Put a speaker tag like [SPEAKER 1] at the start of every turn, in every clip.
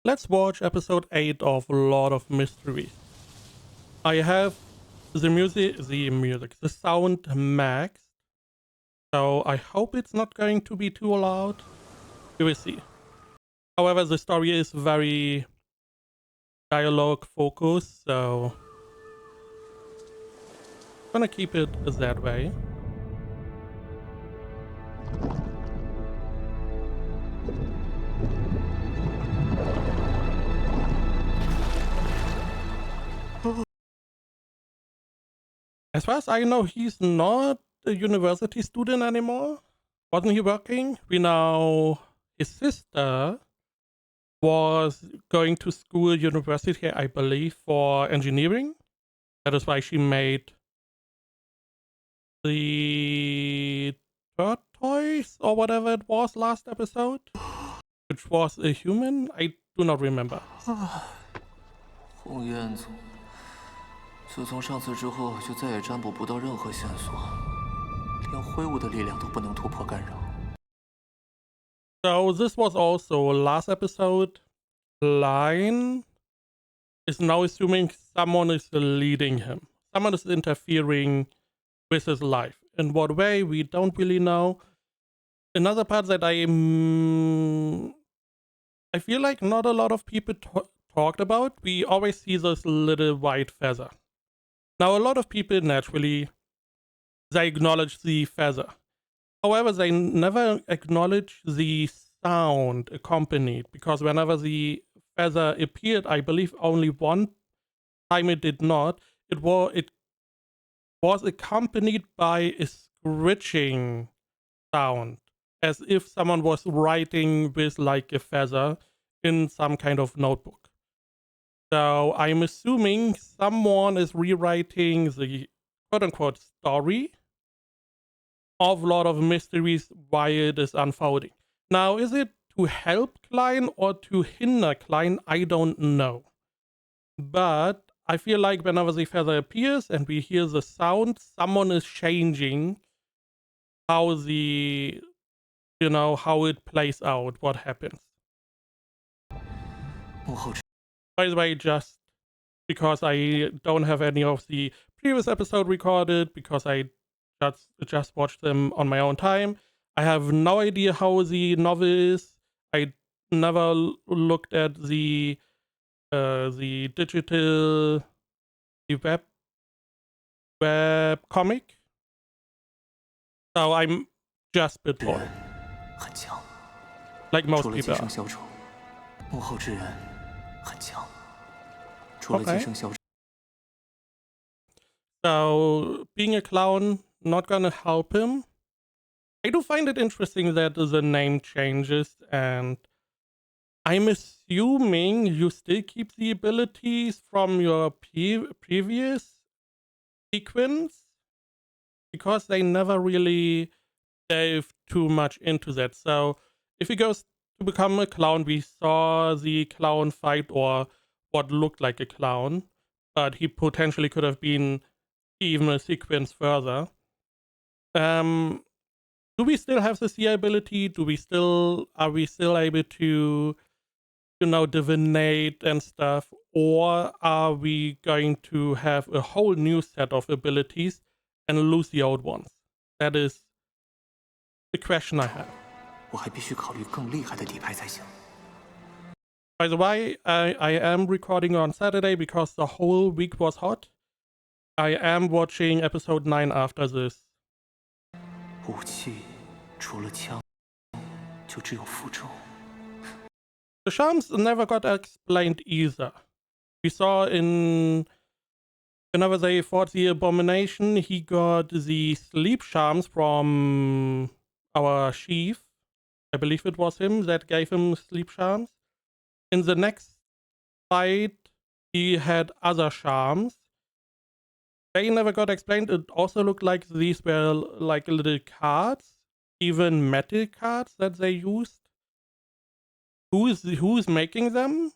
[SPEAKER 1] Let's watch episode 8 of Lord of Mysteries. I have the sound maxed, so I hope it's not going to be too loud. We will see. However, the story is very dialogue focused, so I'm gonna keep it that way. As far as I know, he's not a university student anymore. Wasn't he working? We know his sister was going to school, university, I believe, for engineering. That is why she made the tortoise or whatever it was last episode, which was a human. I do not remember.
[SPEAKER 2] 红彦祖，自从上次之后，就再也占卜不到任何线索，连灰雾的力量都不能突破干扰。
[SPEAKER 1] So this was also last episode. Line is now assuming someone is leading him. Someone is interfering with his life. In what way, we don't really know. Another part that I feel like not a lot of people talked about, we always see this little white feather. Now, a lot of people naturally, they acknowledge the feather. However, they never acknowledge the sound accompanied, because whenever the feather appeared, I believe only one time it did not, it was accompanied by a scritching sound, as if someone was writing with like a feather in some kind of notebook. So I'm assuming someone is rewriting the quote-unquote story of Lord of Mysteries while it is unfolding. Now, is it to help Klein or to hinder Klein? I don't know. But I feel like whenever the feather appears and we hear the sound, someone is changing how how it plays out, what happens. By the way, just because I don't have any of the previous episode recorded, because I just watched them on my own time, I have no idea how the novel is. I never looked at the digital, the web comic, so I'm just spitballing, like most people are. Okay. So being a clown not gonna help him. I do find it interesting that the name changes, and I'm assuming you still keep the abilities from your previous sequence, because they never really delve too much into that. So if he goes to become a clown, we saw the clown fight, or what looked like a clown, but he potentially could have been even a sequence further. Do we still have the seer ability? Are we still able to, divinate and stuff? Or are we going to have a whole new set of abilities and lose the old ones? That is the question I have. By the way, I am recording on Saturday because the whole week was hot. I am watching episode 9 after this. The charms never got explained either. We saw whenever they fought the abomination, he got the sleep charms from our chief. I believe it was him that gave him sleep charms. In the next fight, he had other charms. They never got explained. It also looked like these were like little cards, even metal cards that they used. Who's making them?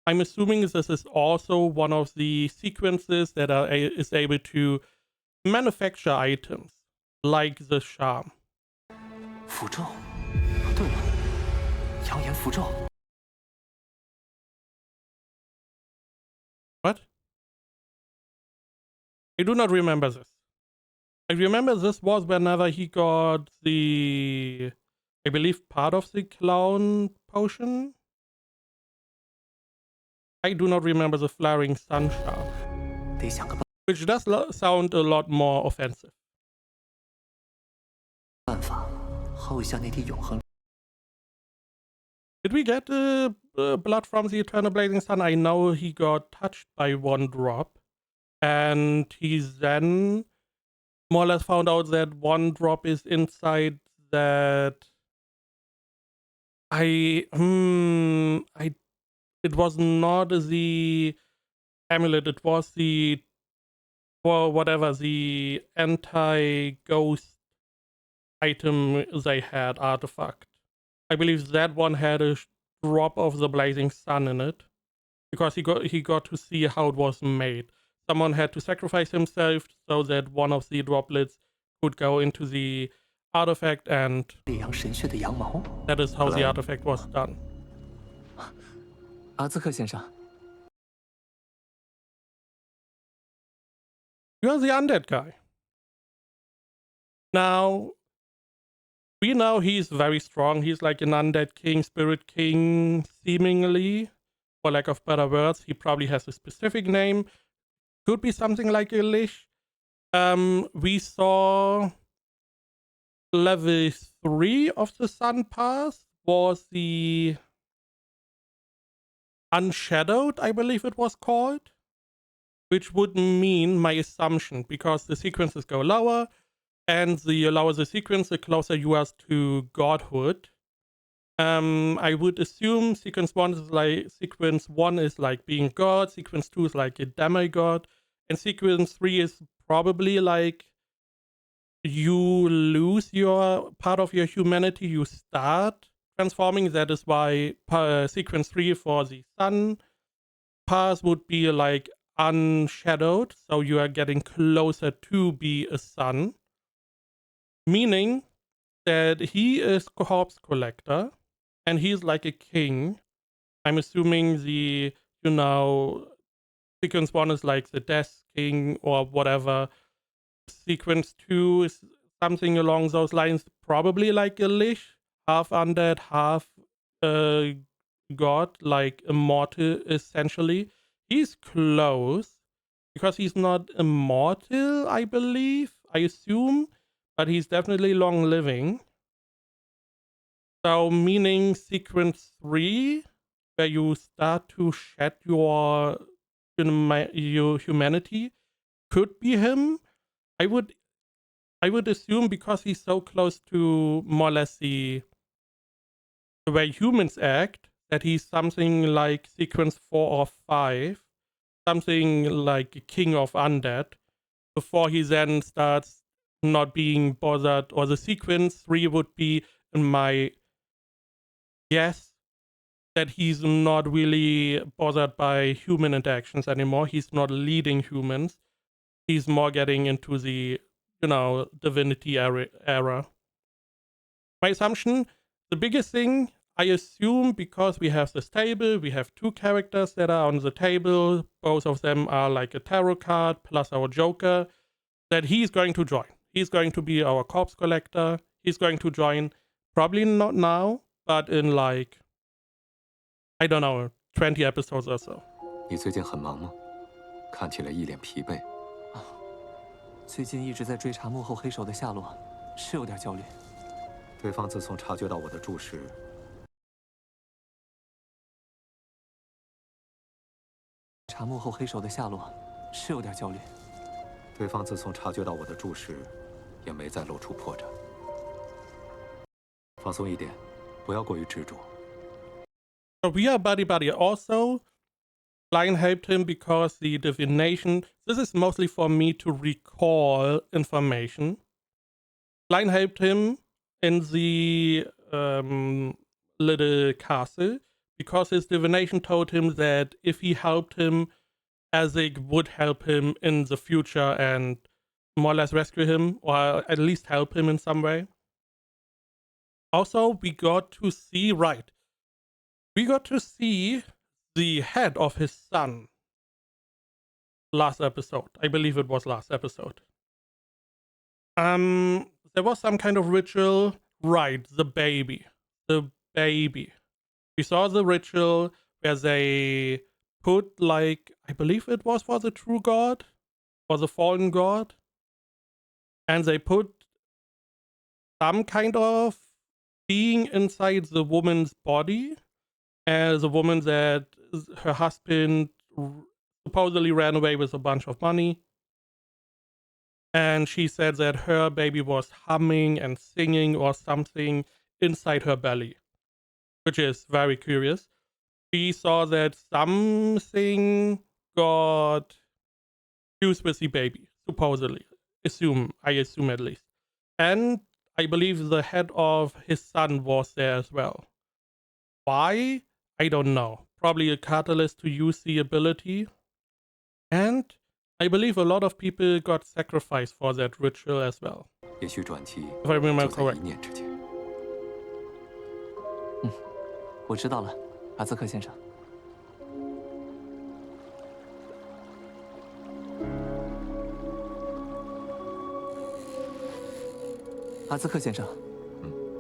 [SPEAKER 1] I'm assuming this is also one of the sequences that is able to manufacture items, like the charm.
[SPEAKER 2] 符咒，对了，扬言符咒。
[SPEAKER 1] What? I do not remember this. I remember this was whenever he got the, I believe, part of the clown potion. I do not remember the flaring sun shaft,
[SPEAKER 2] 得想个
[SPEAKER 1] which does sound a lot more offensive.
[SPEAKER 2] 办法耗一下那滴永恒。
[SPEAKER 1] Did we get blood from the Eternal Blazing Sun? I know he got touched by one drop, and he then more or less found out that one drop is inside that. It was not the amulet. It was the, or whatever, the anti-ghost item they had, artifact. I believe that one had a drop of the blazing sun in it, because he got to see how it was made. Someone had to sacrifice himself so that one of the droplets could go into the artifact, and
[SPEAKER 2] 烈阳神血的羊毛。
[SPEAKER 1] that is how the artifact was done.
[SPEAKER 2] 阿兹克先生，
[SPEAKER 1] You're the undead guy. Now, we know he's very strong. He's like an undead king, spirit king, seemingly. For lack of better words, he probably has a specific name. Could be something like a Lich. We saw level 3 of the Sun Pass was the Unshadowed, I believe it was called. Which would mean, my assumption, because the sequences go lower, and the lower the sequence, the closer you are to godhood. I would assume sequence 1 is like being god, sequence 2 is like a demigod, and sequence 3 is probably like you lose your part of your humanity, you start transforming. That is why sequence 3 for the sun pass would be like unshadowed, so you are getting closer to be a sun, meaning that he is corpse collector and he's like a king. I'm assuming the, sequence 1 is like the death king or whatever. Sequence 2 is something along those lines, probably like a Lich, half undead, half god, like immortal essentially. He's close because he's not immortal, I believe, I assume, but he's definitely long living. So meaning sequence 3, where you start to shed your humanity, could be him. I would assume, because he's so close to more or less the way humans act, that he's something like sequence 4 or 5, something like a king of undead, before he then starts not being bothered. Or the sequence 3 would be, in my guess, that he's not really bothered by human interactions anymore. He's not leading humans. He's more getting into the, divinity era. My assumption, the biggest thing, I assume, because we have this table, we have 2 characters that are on the table, both of them are like a tarot card plus our Joker, that he's going to join. He's going to be our corpse collector. He's going to join, probably not now, but in like, I don't know, 20 episodes or so.
[SPEAKER 3] 你最近很忙吗？看起来一脸疲惫。
[SPEAKER 2] 最近一直在追查幕后黑手的下落，是有点焦虑。
[SPEAKER 3] 对方自从察觉到我的注视，
[SPEAKER 2] 查幕后黑手的下落，是有点焦虑。
[SPEAKER 3] 对方自从察觉到我的注视，也没再露出破绽。放松一点，不要过于执着。
[SPEAKER 1] So we are buddy-buddy. Also, Lion helped him because the divination, this is mostly for me to recall information. Lion helped him in the little castle because his divination told him that if he helped him, Azig would help him in the future and more or less rescue him, or at least help him in some way. Also, we got to see the head of his son. last episode. I believe it was last episode. There was some kind of ritual. Right, the baby. The baby. We saw the ritual where they put, like, I believe it was for the true god, or the fallen god, and they put some kind of being inside the woman's body, as the woman that her husband supposedly ran away with a bunch of money. And she said that her baby was humming and singing or something inside her belly, which is very curious. We saw that something got fused with the baby, supposedly. I assume at least. And I believe the head of his son was there as well. Why? I don't know. Probably a catalyst to use the ability. And I believe a lot of people got sacrificed for that ritual as well.
[SPEAKER 3] 也许转机
[SPEAKER 1] If I remember
[SPEAKER 3] 就在一
[SPEAKER 1] correctly.
[SPEAKER 3] 念之间。
[SPEAKER 2] 我知道了，阿兹克先生。阿兹克先生，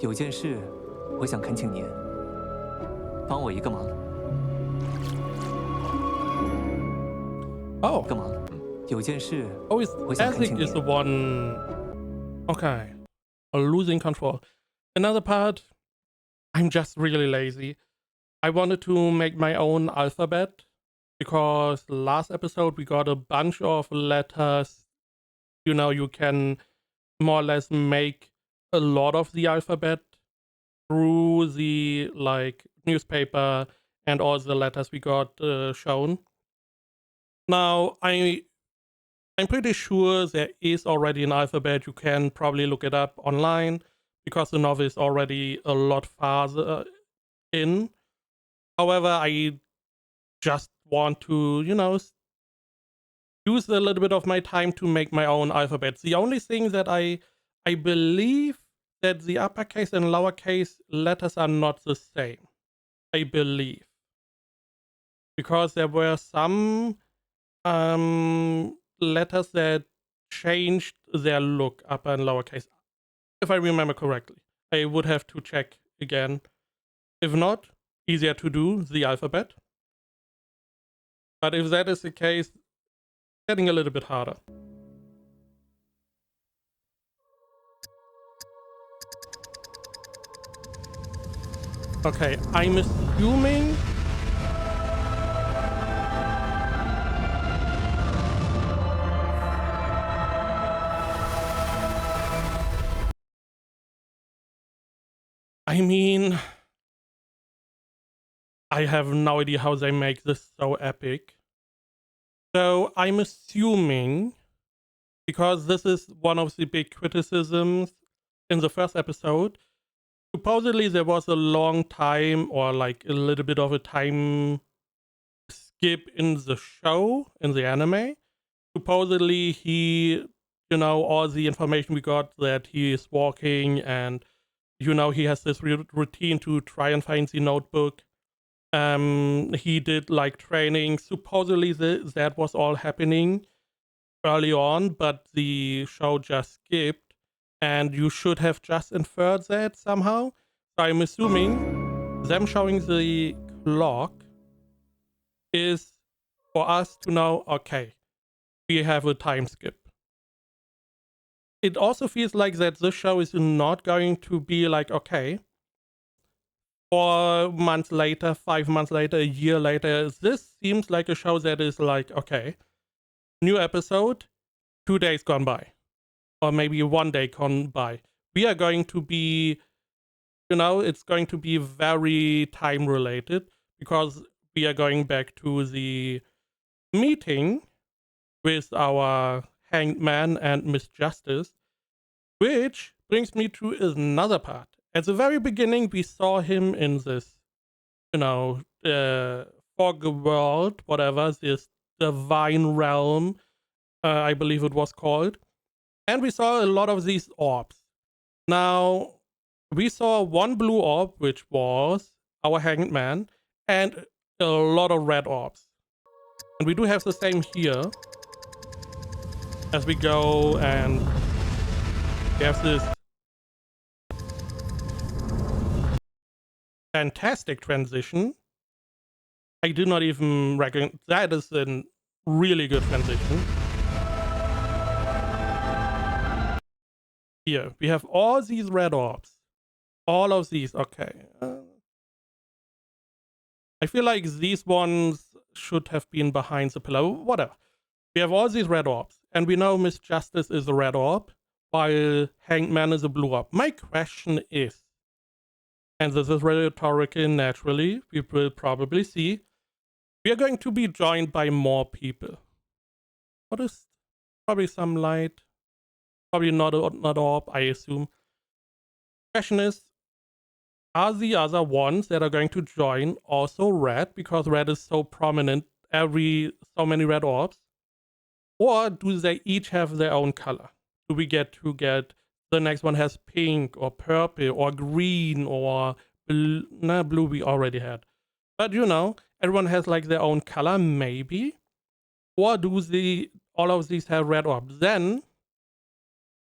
[SPEAKER 2] 有件事，我想恳请您帮我一个忙。
[SPEAKER 1] Oh.
[SPEAKER 2] 个忙，有件事
[SPEAKER 1] Oh,
[SPEAKER 2] 我想恳请
[SPEAKER 1] Isaac is the
[SPEAKER 2] 您。
[SPEAKER 1] one. Okay. Losing control. Another part, I'm just really lazy. I wanted to make my own alphabet because last episode we got a bunch of letters. You know, you can more or less make a lot of the alphabet through the like newspaper and all the letters we got shown. Now, I'm pretty sure there is already an alphabet. You can probably look it up online because the novel is already a lot farther in. However, I just want to, you know, use a little bit of my time to make my own alphabet. The only thing that I believe that the uppercase and lowercase letters are not the same. I believe. Because there were some letters that changed their look, upper and lowercase. If I remember correctly. I would have to check again. If not, easier to do, the alphabet. But if that is the case, getting a little bit harder. Okay, I'm assuming I have no idea how they make this so epic. So I'm assuming, because this is one of the big criticisms in the first episode, supposedly there was a long time or like a little bit of a time skip in the show, in the anime. Supposedly he, you know, all the information we got that he is walking and, you know, he has this routine to try and find the notebook. He did like training. Supposedly that was all happening early on, but the show just skipped, and you should have just inferred that somehow. So I'm assuming them showing the clock is for us to know, okay, we have a time skip. It also feels like that this show is not going to be like, okay, 4 months later, 5 months later, a year later. This seems like a show that is like, okay, new episode, 2 days gone by. Or maybe 1 day gone by. We are going to be, you know, it's going to be very time related because we are going back to the meeting with our hanged man and Miss Justice, which brings me to another part. At the very beginning, we saw him in this, you know, fog world, whatever, this divine realm, I believe it was called. And we saw a lot of these orbs. Now, we saw one blue orb, which was our hanged man, and a lot of red orbs. And we do have the same here. as we go, and we have this fantastic transition. I do not even reckon that is a really good transition. Here, we have all these red orbs. All of these, okay. I feel like these ones should have been behind the pillar, whatever. We have all these red orbs, and we know Miss Justice is a red orb, while Hanged Man is a blue orb. My question is, and this is rhetorical naturally, we will probably see, we are going to be joined by more people. What is probably some light? Probably not orb, I assume. Question is, are the other ones that are going to join also red, because red is so prominent, so many red orbs? Or do they each have their own color? Do we get to get the next one has pink or purple or green or blue? Nah, blue we already had. But you know, everyone has like their own color, maybe. Or do all of these have red orbs? Then,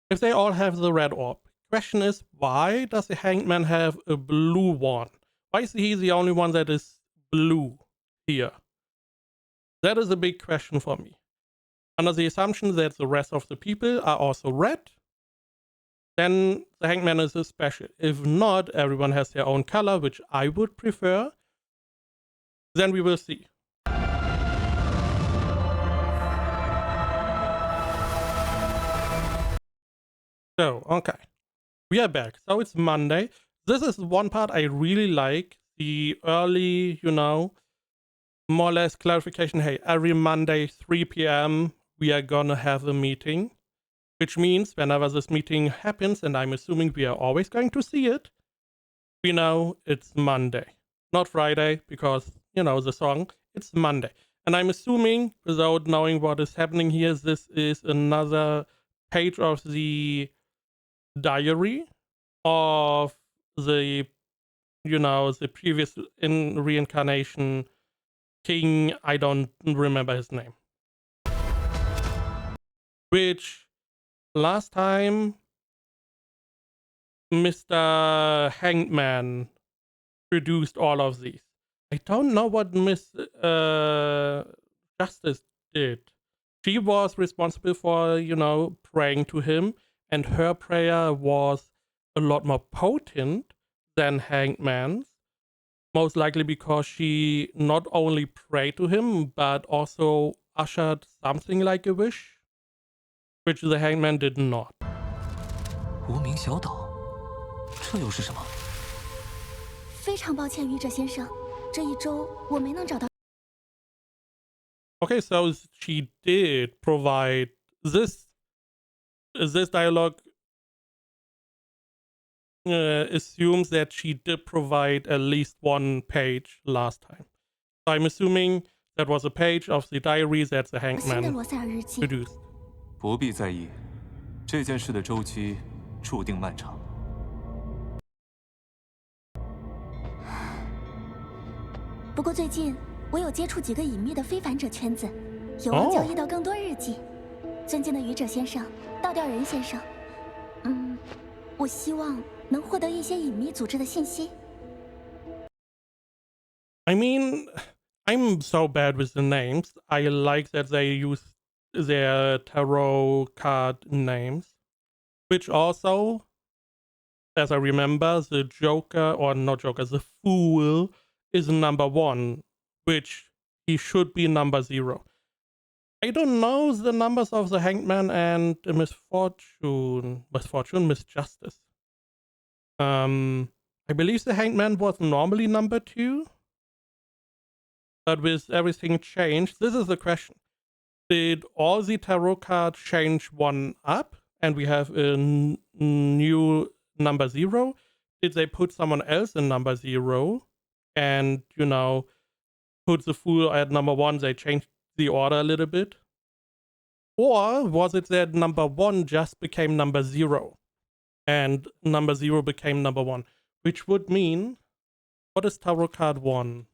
[SPEAKER 1] if they all have the red orb, question is, why does the Hanged Man have a blue one? Why is he the only one that is blue here? That is a big question for me. Under the assumption that the rest of the people are also red, then the Hanged Man is a special. If not, everyone has their own color, which I would prefer. Then we will see. So, okay. We are back. So it's Monday. This is one part I really like. The early, more or less clarification. Hey, every Monday, 3 p.m., we are gonna have a meeting. Which means whenever this meeting happens, and I'm assuming we are always going to see it, we know it's Monday. Not Friday, because, the song, it's Monday. And I'm assuming, without knowing what is happening here, this is another page of the diary of the, the previous reincarnation king. I don't remember his name. Which, last time, Mr. Hanged Man produced all of these. I don't know what Miss Justice did. She was responsible for, praying to him, and her prayer was a lot more potent than Hanged Man's. Most likely because she not only prayed to him, but also ushered something like a wish, which the Hanged Man did not.
[SPEAKER 2] 无名小岛，这又是什么？
[SPEAKER 4] 非常抱歉，愚者先生，这一周我没能找到。
[SPEAKER 1] Okay, so she did provide this dialogue assumes that she did provide at least one page last time. So I'm assuming that was a page of the diary that the Hanged Man produced.
[SPEAKER 3] 不必在意，这件事的周期注定漫长。
[SPEAKER 4] 不过最近我有接触几个隐秘的非凡者圈子，有望交易到更多日记。尊敬的愚者先生，倒吊人先生，我希望能获得一些隐秘组织的信息。
[SPEAKER 1] I mean, I'm so bad with the names. I like that they use their tarot card names, which also, as I remember, the Joker, or not Joker, the Fool is number 1, which he should be number 0. I don't know the numbers of the Hanged Man and Miss Justice. I believe the Hanged Man was normally number 2. But with everything changed, this is the question. Did all the tarot cards change one up and we have a new number 0? Did they put someone else in number 0 and, put the Fool at number 1? They changed the order a little bit? Or was it that number 1 just became number 0 and number 0 became number 1? Which would mean, what is tarot card 1?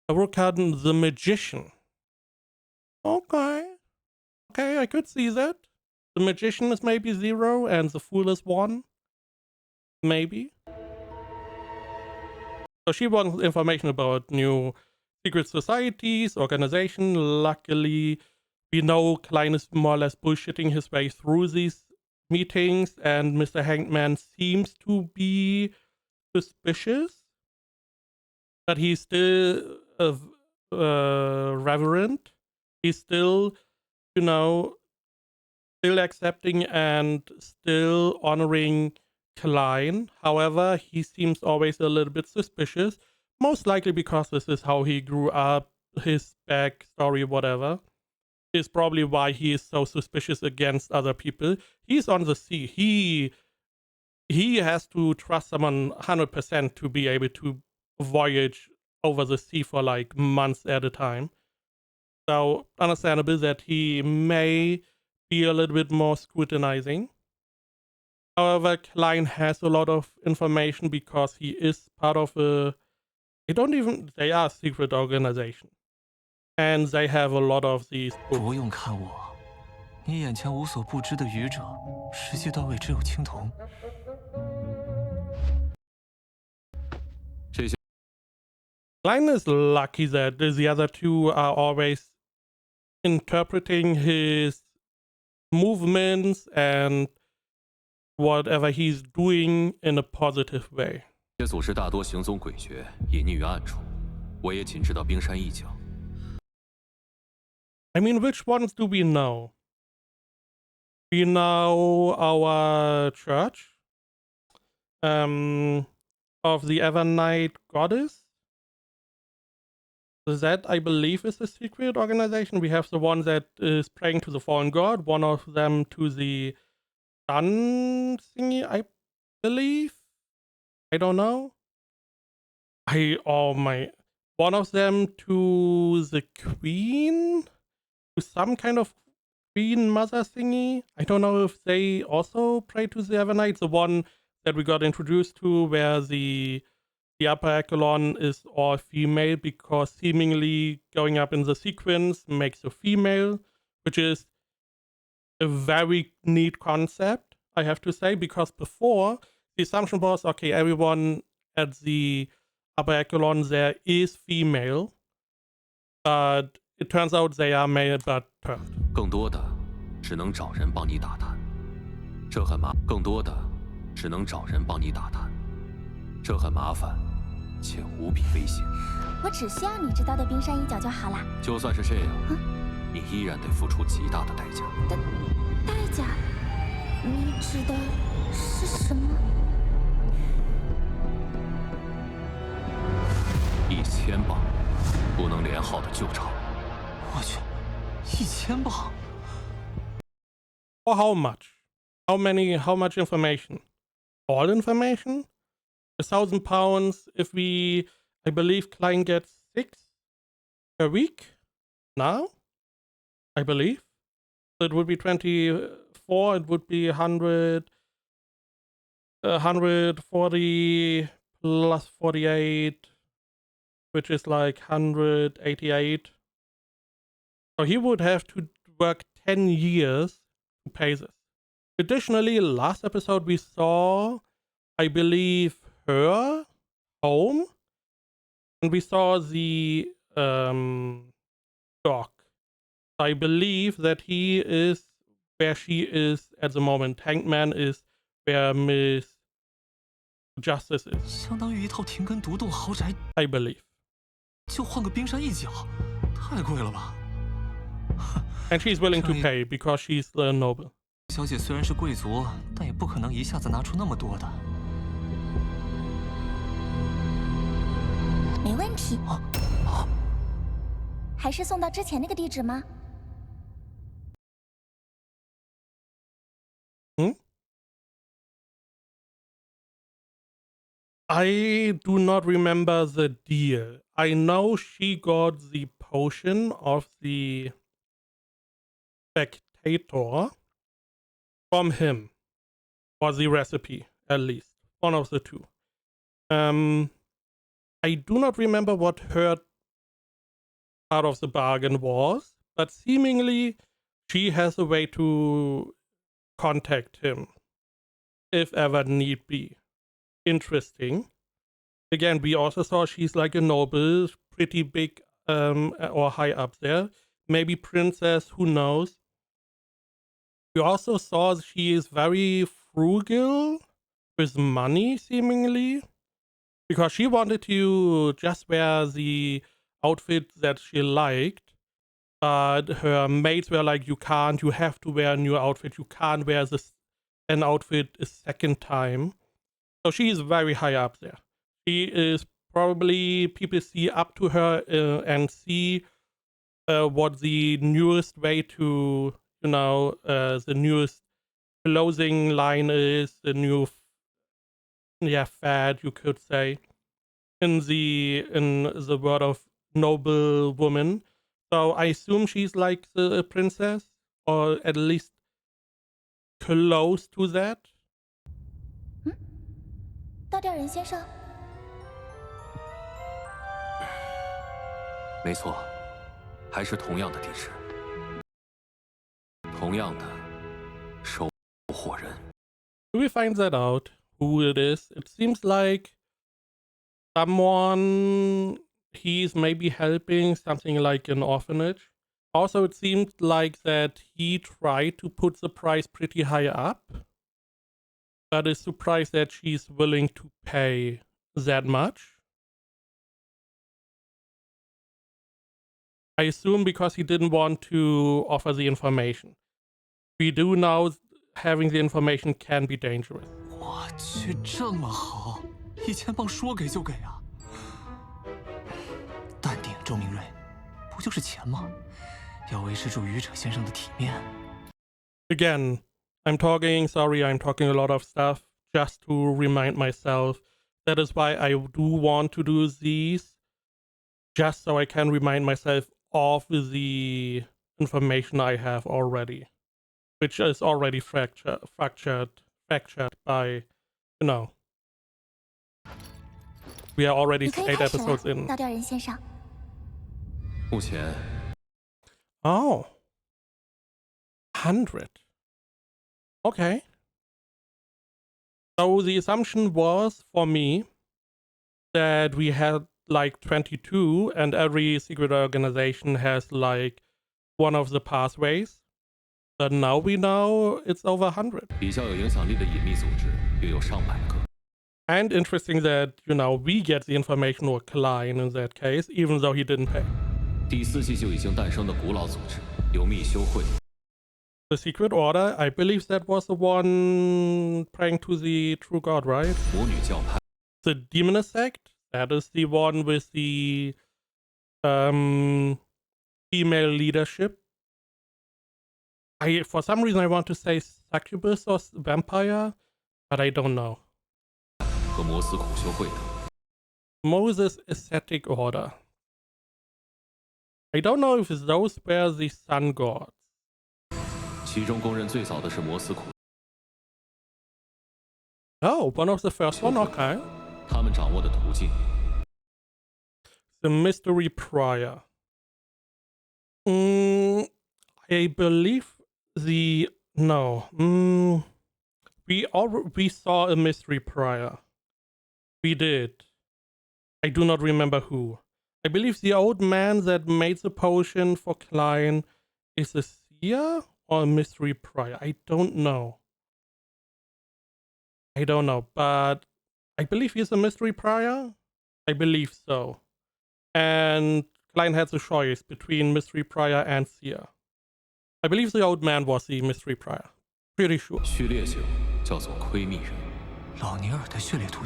[SPEAKER 1] Tarot card the Magician. Okay. Okay, I could see that. The magician is maybe 0 and the fool is 1. Maybe. So she wants information about new secret societies, organization. Luckily, we know Klein is more or less bullshitting his way through these meetings, and Mr. Hangman seems to be suspicious, but he's still reverent. He's still, you know, still accepting and still honoring Klein. However, he seems always a little bit suspicious, most likely because this is how he grew up, his backstory, whatever, is probably why he is so suspicious against other people. He's on the sea. He has to trust someone 100% to be able to voyage over the sea for like months at a time. So understandable that he may be a little bit more scrutinizing. However, Klein has a lot of information because he is part of they are a secret organization. And they have a lot of these books.
[SPEAKER 2] 不用看我，你眼前无所不知的愚者，实际到位只有青铜。
[SPEAKER 3] 这些
[SPEAKER 1] Klein is lucky that the other two are always interpreting his movements and whatever he's doing in a positive way.
[SPEAKER 3] 组织大多行踪诡谲，隐匿于暗处，我也仅知道冰山一角。
[SPEAKER 1] I mean, which ones do we know? We know our church, of the Evernight Goddess. That, I believe, is a secret organization. We have the one that is praying to the fallen god, one of them to the sun thingy, I believe. I don't know. One of them to the queen, to some kind of queen mother thingy. I don't know if they also pray to the Evernight, the one that we got introduced to where the upper echelon is all female, because seemingly going up in the sequence makes a female, which is a very neat concept, I have to say, because before the assumption was, okay, everyone at the upper echelon there is female, but it turns out they are male but turned.
[SPEAKER 3] 更多的只能找人帮你打探，这很麻。更多的只能找人帮你打探，这很麻烦，且无比危险。
[SPEAKER 4] 我只需要你知道的冰山一角就好啦。
[SPEAKER 3] 就算是这样，你依然得付出极大的代价。
[SPEAKER 4] 代价？你指的是什么
[SPEAKER 3] ？1000磅，不能连号的旧钞。
[SPEAKER 2] 我去，1000磅！
[SPEAKER 1] Or how much? How much information? All information? £1,000 if I believe Klein gets 6 per week now, I believe. So it would be 24, it would be 140 plus 48, which is like 188. So he would have to work 10 years to pay this. Additionally, last episode we saw, I believe, her home, and we saw the dog. I believe that he is where she is at the moment. Hangman is where Miss Justice is.
[SPEAKER 2] 相当于一套停根独栋豪宅，
[SPEAKER 1] I believe.
[SPEAKER 2] 就换个冰山一角，太贵了吧？
[SPEAKER 1] And she's willing to pay because she's the noble.
[SPEAKER 2] 小姐虽然是贵族，但也不可能一下子拿出那么多的。
[SPEAKER 4] 没问题。还是送到之前那个地址吗？
[SPEAKER 1] I do not remember the deal. I know she got the potion of the spectator from him, or the recipe, at least. One of the two. I do not remember what her part of the bargain was, but seemingly she has a way to contact him if ever need be. Interesting. Again, we also saw she's like a noble, pretty big or high up there. Maybe princess, who knows. We also saw she is very frugal with money, seemingly, because she wanted to just wear the outfit that she liked, but her mates were like, you can't, you have to wear a new outfit, you can't wear an outfit a second time. So she is very high up there. She is probably, people see up to her and see what the newest way to, the newest clothing line is, the new fad, you could say, in the world of noble woman. So I assume she's like the princess, or at least close to that.
[SPEAKER 4] 倒吊人先生，
[SPEAKER 3] 没错，还是同样的地址，同样的收货人。
[SPEAKER 1] Do we find that out? Who it is? It seems like someone he's maybe helping, something like an orphanage. Also, it seemed like that he tried to put the price pretty high up, but is surprised that she's willing to pay that much. I assume because he didn't want to offer the information. We do know having the information can be dangerous.
[SPEAKER 2] 我去，这么好，1000镑说给就给啊！淡定，周明瑞，不就是钱吗？要维持住愚者先生的体面。
[SPEAKER 1] Again, I'm talking a lot of stuff just to remind myself. That is why I do want to do these, just so I can remind myself of the information I have already, which is already fractured by, we are already
[SPEAKER 4] 你可以
[SPEAKER 1] 8
[SPEAKER 4] 开始
[SPEAKER 1] episodes
[SPEAKER 4] 了，
[SPEAKER 1] in.
[SPEAKER 4] 倒吊人先生。
[SPEAKER 3] 目前
[SPEAKER 1] Oh. 100. Okay. So the assumption was for me that we had like 22 and every secret organization has like one of the pathways. But now we know it's over 100.
[SPEAKER 3] 比较有影响力的隐秘组织约有上百个。
[SPEAKER 1] And interesting that, we get the information, or Klein in that case, even though he didn't pay.
[SPEAKER 3] 第4季就已经诞生的古老组织有密修会，
[SPEAKER 1] The Secret Order, I believe that was the one praying to the true god, right?
[SPEAKER 3] 魔女教派，
[SPEAKER 1] The Demonist Sect, that is the one with the female leadership. For some reason I want to say succubus or vampire, but I don't know.
[SPEAKER 3] 和摩斯苦修会等。
[SPEAKER 1] Moses Ascetic Order. I don't know if those were the sun gods.
[SPEAKER 3] 其中公认最早的是摩斯苦，
[SPEAKER 1] Oh, one of the first one, okay.
[SPEAKER 3] 他们掌握的途径
[SPEAKER 1] The Mystery Prior. I believe we saw a Mystery Prior. We did. I do not remember who. I believe the old man that made the potion for Klein is a seer or a Mystery Prior. I don't know. But I believe he's a Mystery Prior. I believe so. And Klein had the choice between Mystery Prior and seer. I believe the old man was the Mystery Prior. Pretty sure.
[SPEAKER 3] 序列酒叫做窥密人，
[SPEAKER 2] 老尼尔的血猎途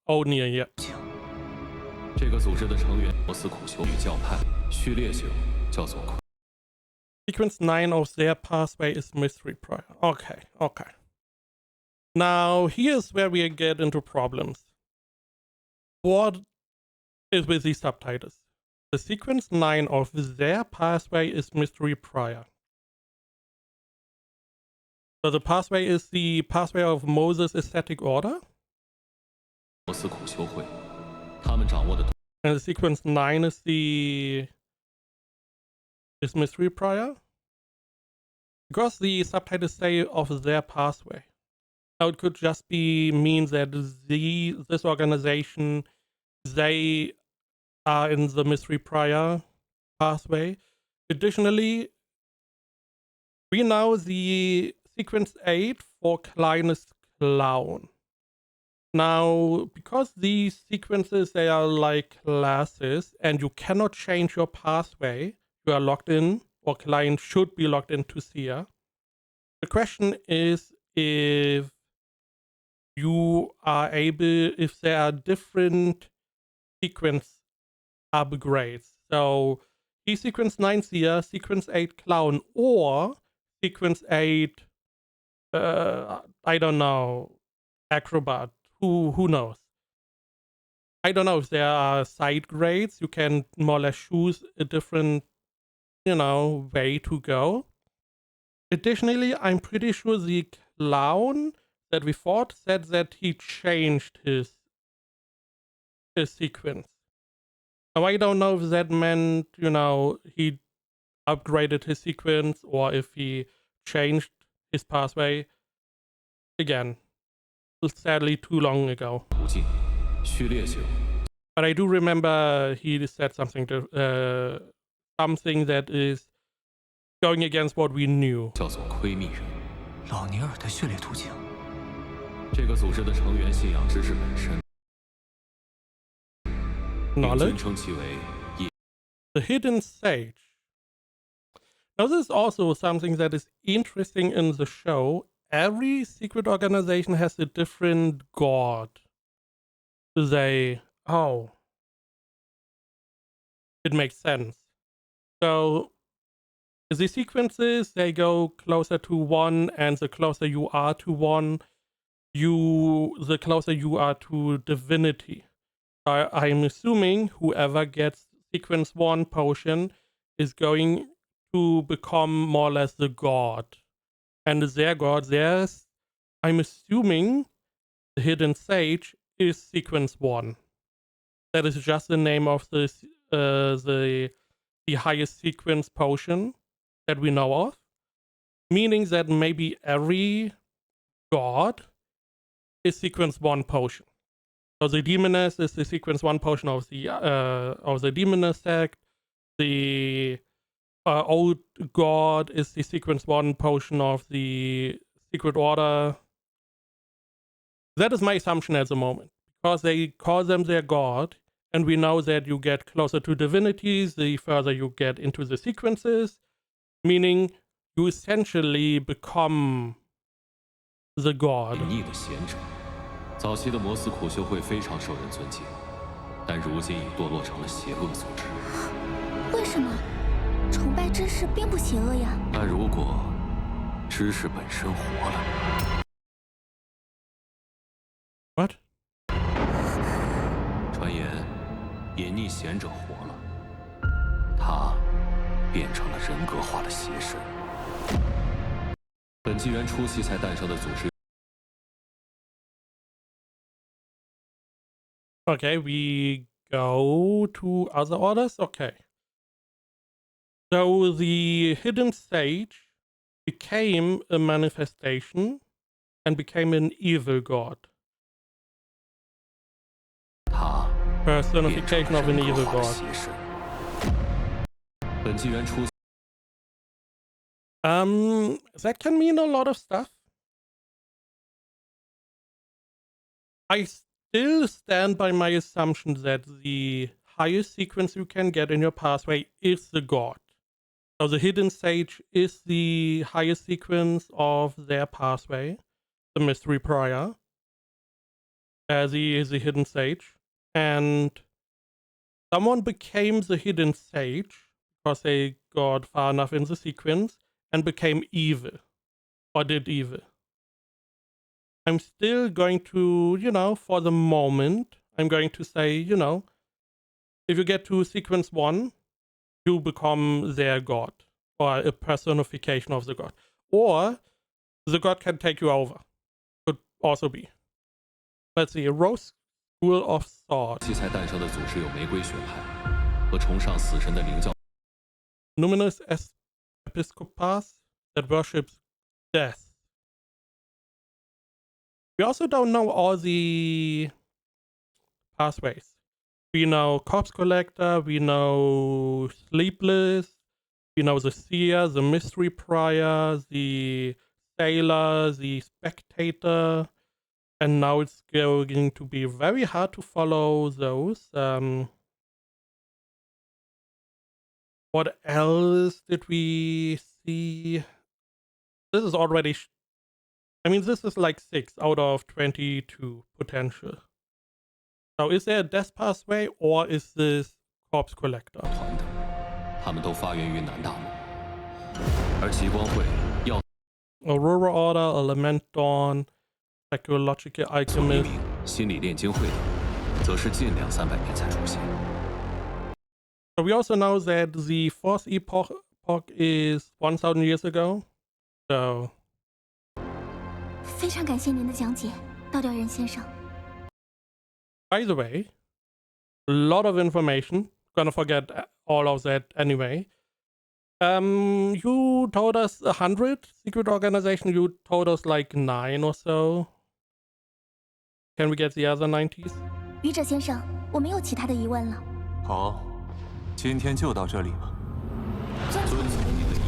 [SPEAKER 1] Oh, near, yeah.
[SPEAKER 2] 径，
[SPEAKER 3] 这个组织的成员摩斯苦修女教派，序列酒叫做窥。
[SPEAKER 1] Sequence 9 of their pathway is Mystery Prior. Okay. Now, here's where we get into problems. What is with these subtitles? The sequence 9 of their pathway is Mystery Prior. So the pathway is the pathway of Moses Ascetic Order?
[SPEAKER 3] 摩斯苦修会，他们掌握的
[SPEAKER 1] And the sequence 9 is the Is mystery prior? Because the subtitles say of their pathway. Now it could just be mean that this organization, they are in the mystery prior pathway. Additionally, we know the sequence 8 for Kleines Clown. Now, because these sequences, they are like classes and you cannot change your pathway, you are locked in, or client should be locked into Sia. The question is if you are able, if there are different sequence upgrades. So, sequence 9 Sia, sequence 8 Clown, or sequence 8, I don't know, Acrobat. Who knows? I don't know if there are side grades. You can more or less choose a different, way to go. Additionally, I'm pretty sure the clown that we fought said that he changed his sequence. Now, I don't know if that meant, he upgraded his sequence or if he changed his pathway. Again, sadly too long ago. But I do remember he said something something that is going against what we knew.
[SPEAKER 2] 叫做窥密人，老尼尔的血猎途径。
[SPEAKER 3] 这个组织的成员信仰知识本身，并尊称其为
[SPEAKER 1] The Hidden Sage. Now, this is also something that is interesting in the show. Every secret organization has a different god. It makes sense. So, the sequences, they go closer to 1, and the closer you are to 1, the closer you are to divinity. I'm assuming whoever gets sequence 1 potion is going to become more or less the god. And their god, I'm assuming the Hidden Sage is sequence 1. That is just the name of the highest sequence potion that we know of. Meaning that maybe every god is sequence 1 potion. So the Demoness is the sequence 1 potion of the Demoness sect. The Old God is the sequence 1 potion of the Secret Order. That is my assumption at the moment, because they call them their god, and we know that you get closer to divinities the further you get into the sequences, meaning you essentially become the god.
[SPEAKER 3] 隐匿的贤者，早期的摩斯苦修会非常受人尊敬，但如今已堕落成了邪恶组织。
[SPEAKER 4] 为什么？崇拜知识并不邪恶呀。
[SPEAKER 3] 但如果知识本身活了
[SPEAKER 1] What?
[SPEAKER 3] 传言，隐匿贤者活了，他变成了人格化的邪神。本纪元初期才诞生的组织。
[SPEAKER 1] Okay, we go to other orders? Okay. So the Hidden Sage became a manifestation and became an evil god. Personification of an evil god.
[SPEAKER 3] 本纪元初期
[SPEAKER 1] that can mean a lot of stuff. I still stand by my assumption that the highest sequence you can get in your pathway is the god. So the Hidden Sage is the highest sequence of their pathway, the Mystery Prior, the Hidden Sage, and someone became the Hidden Sage because they got far enough in the sequence and became evil, or did evil. I'm still going to, for the moment, I'm going to say, if you get to sequence 1, you become their god, or a personification of the god. Or the god can take you over. Could also be. Let's see, a Rose School of Thought.
[SPEAKER 3] 期才诞生的组织有玫瑰学派和崇尚死神的灵教。
[SPEAKER 1] numinous episcopas that worships death. We also don't know all the pathways. We know Corpse Collector, we know Sleepless, we know the Seer, the Mystery Prior, the Sailor, the Spectator, and now it's going to be very hard to follow those. What else did we see? This is already... I mean, this is like 6 out of 22 potential. So is there a death pathway, or is this Corpse Collector?
[SPEAKER 3] 团的，他们都发源于南大陆，而极光会要
[SPEAKER 1] Aurora Order, Element Dawn, Psychological
[SPEAKER 3] 做一
[SPEAKER 1] Alchemist.
[SPEAKER 3] 名心理炼金会的，则是近200-300年才出现。
[SPEAKER 1] So we also know that the fourth epoch is 1000 years ago. So
[SPEAKER 4] 非常感谢您的讲解，倒吊人先生。
[SPEAKER 1] by the way, a lot of information. Gonna forget all of that anyway. You told us 100 secret organization. You told us like 9 or so. Can we get the other 90s?
[SPEAKER 4] 愚者先生，我没有其他的疑问了。
[SPEAKER 2] 好，今天就到这里吧。
[SPEAKER 3] 遵从你的意志。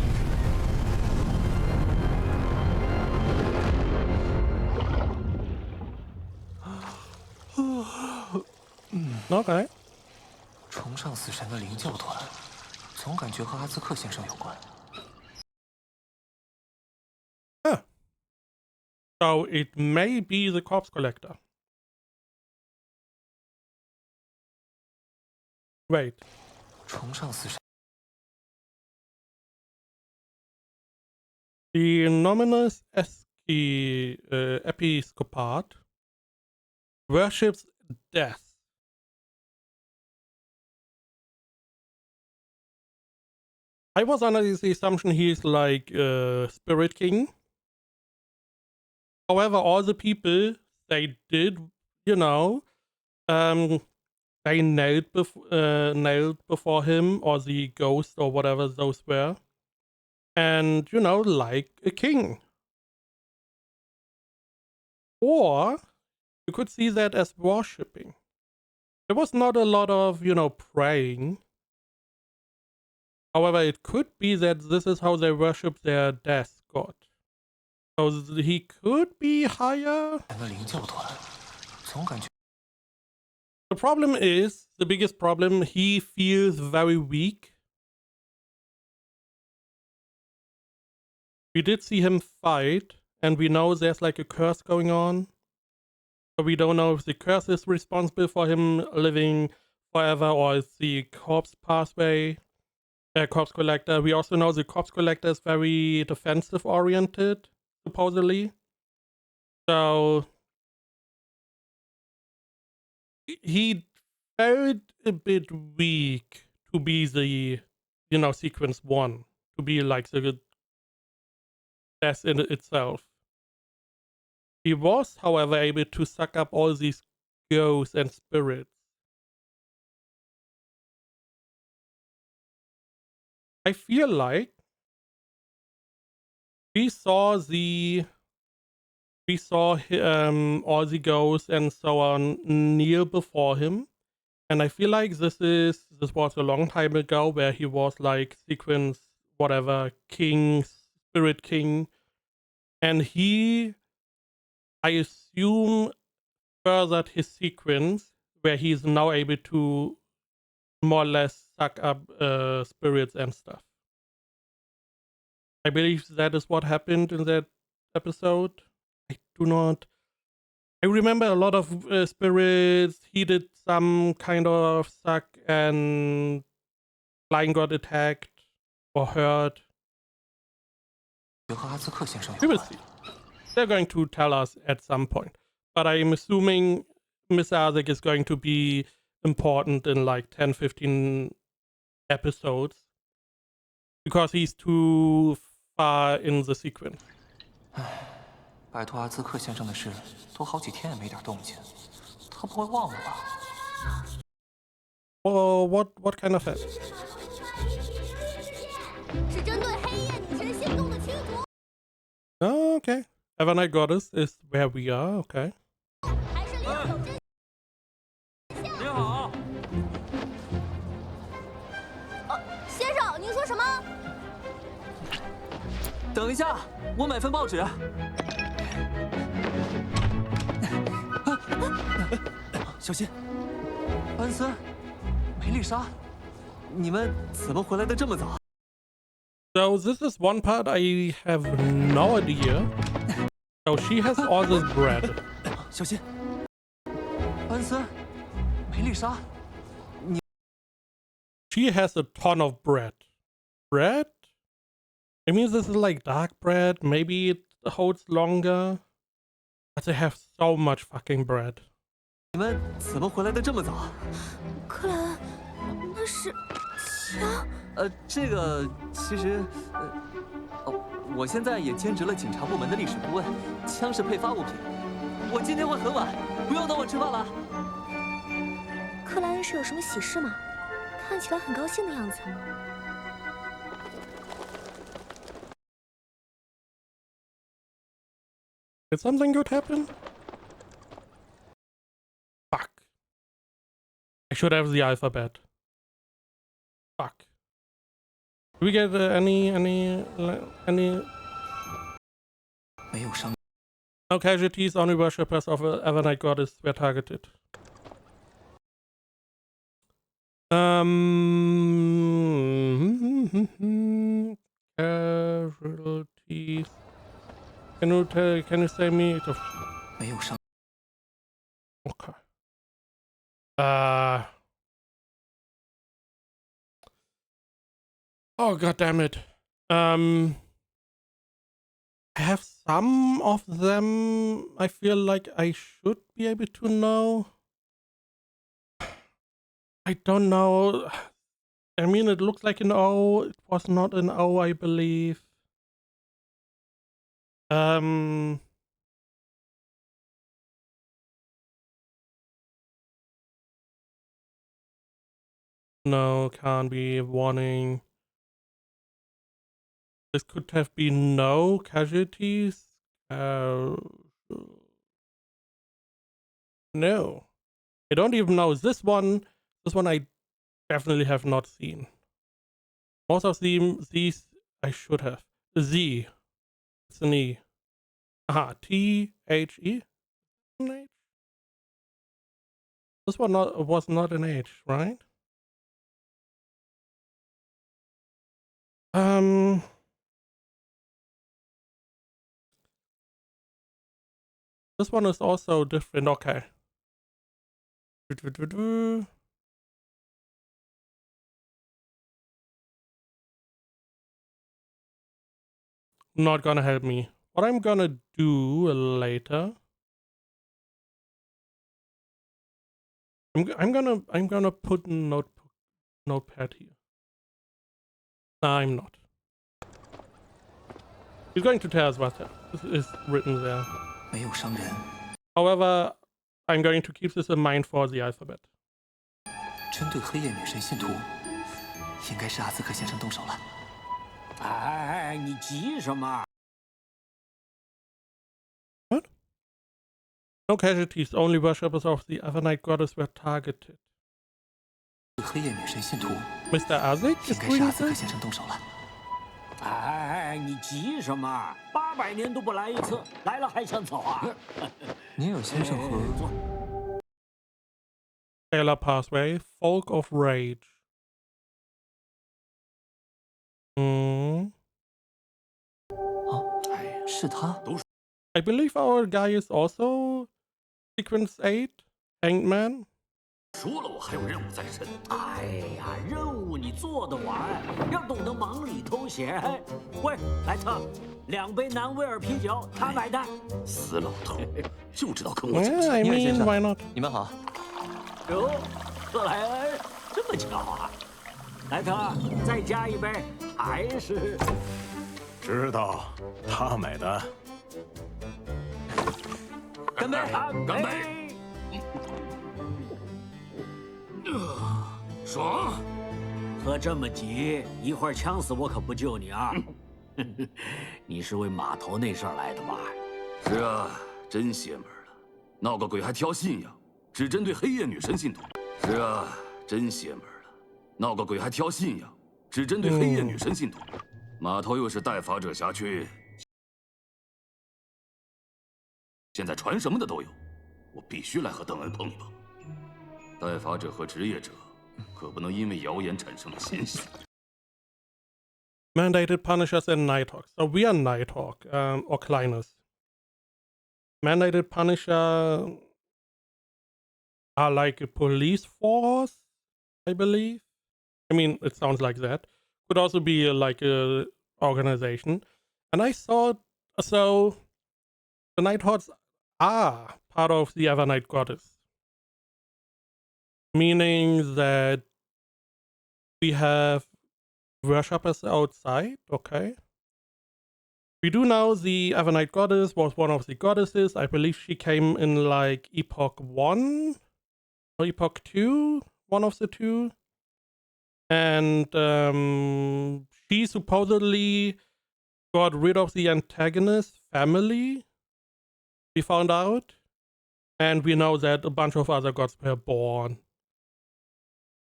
[SPEAKER 1] Okay.
[SPEAKER 2] 崇尚死神的灵教团，总感觉和阿兹克先生有关。
[SPEAKER 1] So it may be the Corpse Collector. Wait.
[SPEAKER 2] 崇尚死神，
[SPEAKER 1] The Nominus Episcopat worships death. I was under the assumption he's like Spirit King. However, all the people they did, you know, they knelt before him, or the ghost, or whatever those were, and you know, like a king. Or you could see that as worshipping. There was not a lot of, you know, praying. However, it could be that this is how they worship their death god. So he could be higher.
[SPEAKER 2] 神的灵教团，总感觉
[SPEAKER 1] The problem is, the biggest problem, he feels very weak. We did see him fight, and we know there's like a curse going on. But we don't know if the curse is responsible for him living forever, or is the corpse pathway, corpse collector. We also know the corpse collector is very defensive oriented, supposedly. So he felt a bit weak to be the, you know, sequence 1, to be like the death in itself. He was, however, able to suck up all these ghosts and spirits. I feel like we saw all the ghosts and so on kneel before him, and I feel like this was a long time ago, where he was like sequence whatever king, spirit king, and he, I assume, furthered his sequence where he is now able to more or less suck up spirits and stuff. I believe that is what happened in that episode. I remember a lot of spirits. He did some kind of suck, and Flying got attacked or hurt.
[SPEAKER 2] 和阿兹克先生
[SPEAKER 1] We
[SPEAKER 2] 有
[SPEAKER 1] will
[SPEAKER 2] 关。
[SPEAKER 1] see. They're going to tell us at some point. But I'm assuming Mr. Isaac is going to be important in like 10-15 episodes, because he's too far in the sequence.
[SPEAKER 2] 拜托阿兹克先生的事，都好几天也没点动静，他不会忘了吧？
[SPEAKER 1] Oh, what kind of help?
[SPEAKER 4] 是针对黑夜女神心动的驱逐。
[SPEAKER 1] Oh, okay. Evernight Goddess is where we are. Okay.
[SPEAKER 4] 还是另有真相。
[SPEAKER 5] 你好。
[SPEAKER 4] 先生，您说什么？
[SPEAKER 2] 等一下，我买份报纸。小心，安森、梅丽莎，你们怎么回来的这么早？
[SPEAKER 1] So this is one part I have no idea. So she has all this bread.
[SPEAKER 2] 小心，安森、梅丽莎，
[SPEAKER 1] She has a ton of bread. Bread? I mean, this is like dark bread. Maybe it holds longer. But they have so much fucking bread.
[SPEAKER 2] 你们怎么回来的这么早？
[SPEAKER 4] 克兰，那是枪。
[SPEAKER 2] 这个其实，我现在也兼职了警察部门的历史顾问，枪是配发物品。我今天会很晚，不用等我吃饭了。
[SPEAKER 4] 克莱恩是有什么喜事吗？看起来很高兴的样子。
[SPEAKER 1] Did something good happen? Fuck. I should have the alphabet. Fuck. Do we get any?
[SPEAKER 2] 没有伤。
[SPEAKER 1] No casualties, only worshippers of Evernight Goddess were targeted. Casualties. Can you say me?
[SPEAKER 2] 没有伤。
[SPEAKER 1] Okay. Oh, god damn it. I have some of them I feel like I should be able to know. I don't know. I mean, it looks like an O. It was not an O, I believe. No, can't be. Warning. This could have been no casualties. No. I don't even know. This one I definitely have not seen. Most of these I should have. Z. It's an E. Aha, T-H-E? An H? This one was not an H, right? This one is also different. Okay. Not gonna help me. What I'm gonna do later. I'm gonna put notepad here. Nah, I'm not. He's going to tell us what is written there.
[SPEAKER 2] 没有伤人。
[SPEAKER 1] However, I'm going to keep this in mind for the alphabet.
[SPEAKER 2] 针对黑夜女神信徒，应该是阿兹克先生动手了。
[SPEAKER 5] 哎，你急什么？
[SPEAKER 1] What? No casualties. Only worshippers of the Evernight Goddess were targeted.
[SPEAKER 2] 黑夜女神信徒，
[SPEAKER 1] Mr. Isaac
[SPEAKER 2] 应
[SPEAKER 1] is
[SPEAKER 2] 该是
[SPEAKER 1] doing
[SPEAKER 2] 阿兹克
[SPEAKER 1] this?
[SPEAKER 2] 先生动手了。
[SPEAKER 5] 哎，你急什么？800年都不来一次，来了还想走啊？
[SPEAKER 2] 尼尔先生和
[SPEAKER 1] Taylor Pathway, Folk of Rage.
[SPEAKER 5] 哎，
[SPEAKER 2] 是他。
[SPEAKER 1] I believe our guy is also Sequence 8, Hanged Man.
[SPEAKER 5] 说了我还有任务在身。哎呀，任务你做得完，要懂得忙里偷闲。喂，莱特，2杯南威尔啤酒，他买单。死老头，就知道跟我抢
[SPEAKER 1] Yeah, I
[SPEAKER 2] 尼尔先
[SPEAKER 1] mean,
[SPEAKER 2] 生
[SPEAKER 1] why not?
[SPEAKER 2] 你们好。
[SPEAKER 5] 哟，克莱恩，这么巧啊！莱特，再加一杯，还是？
[SPEAKER 6] 知道，他买单。
[SPEAKER 2] 干杯！
[SPEAKER 5] 干杯！爽！喝这么急，一会儿呛死我可不救你啊！你是为码头那事儿来的吧？
[SPEAKER 7] 是啊，真邪门了，闹个鬼还挑信仰，只针对黑夜女神信徒。是啊，真邪门了，闹个鬼还挑信仰，只针对黑夜女神信徒。码头又是代法者辖区，现在传什么的都有，我必须来和邓恩碰一碰。代法者和职业者可不能因为谣言产生了嫌隙。
[SPEAKER 1] Mandated Punishers and Nighthawks. So we are Nighthawk, or Kleiners. Mandated Punisher are like a police force, I believe. I mean, it sounds like that. Could also be like a organization. And I saw, so the Nighthawks are part of the Evernight Goddess. Meaning that we have worshippers outside, okay. We do know the Evernight Goddess was one of the goddesses. I believe she came in like Epoch 1 or Epoch 2, one of the two. And she supposedly got rid of the antagonist family, we found out. And we know that a bunch of other gods were born.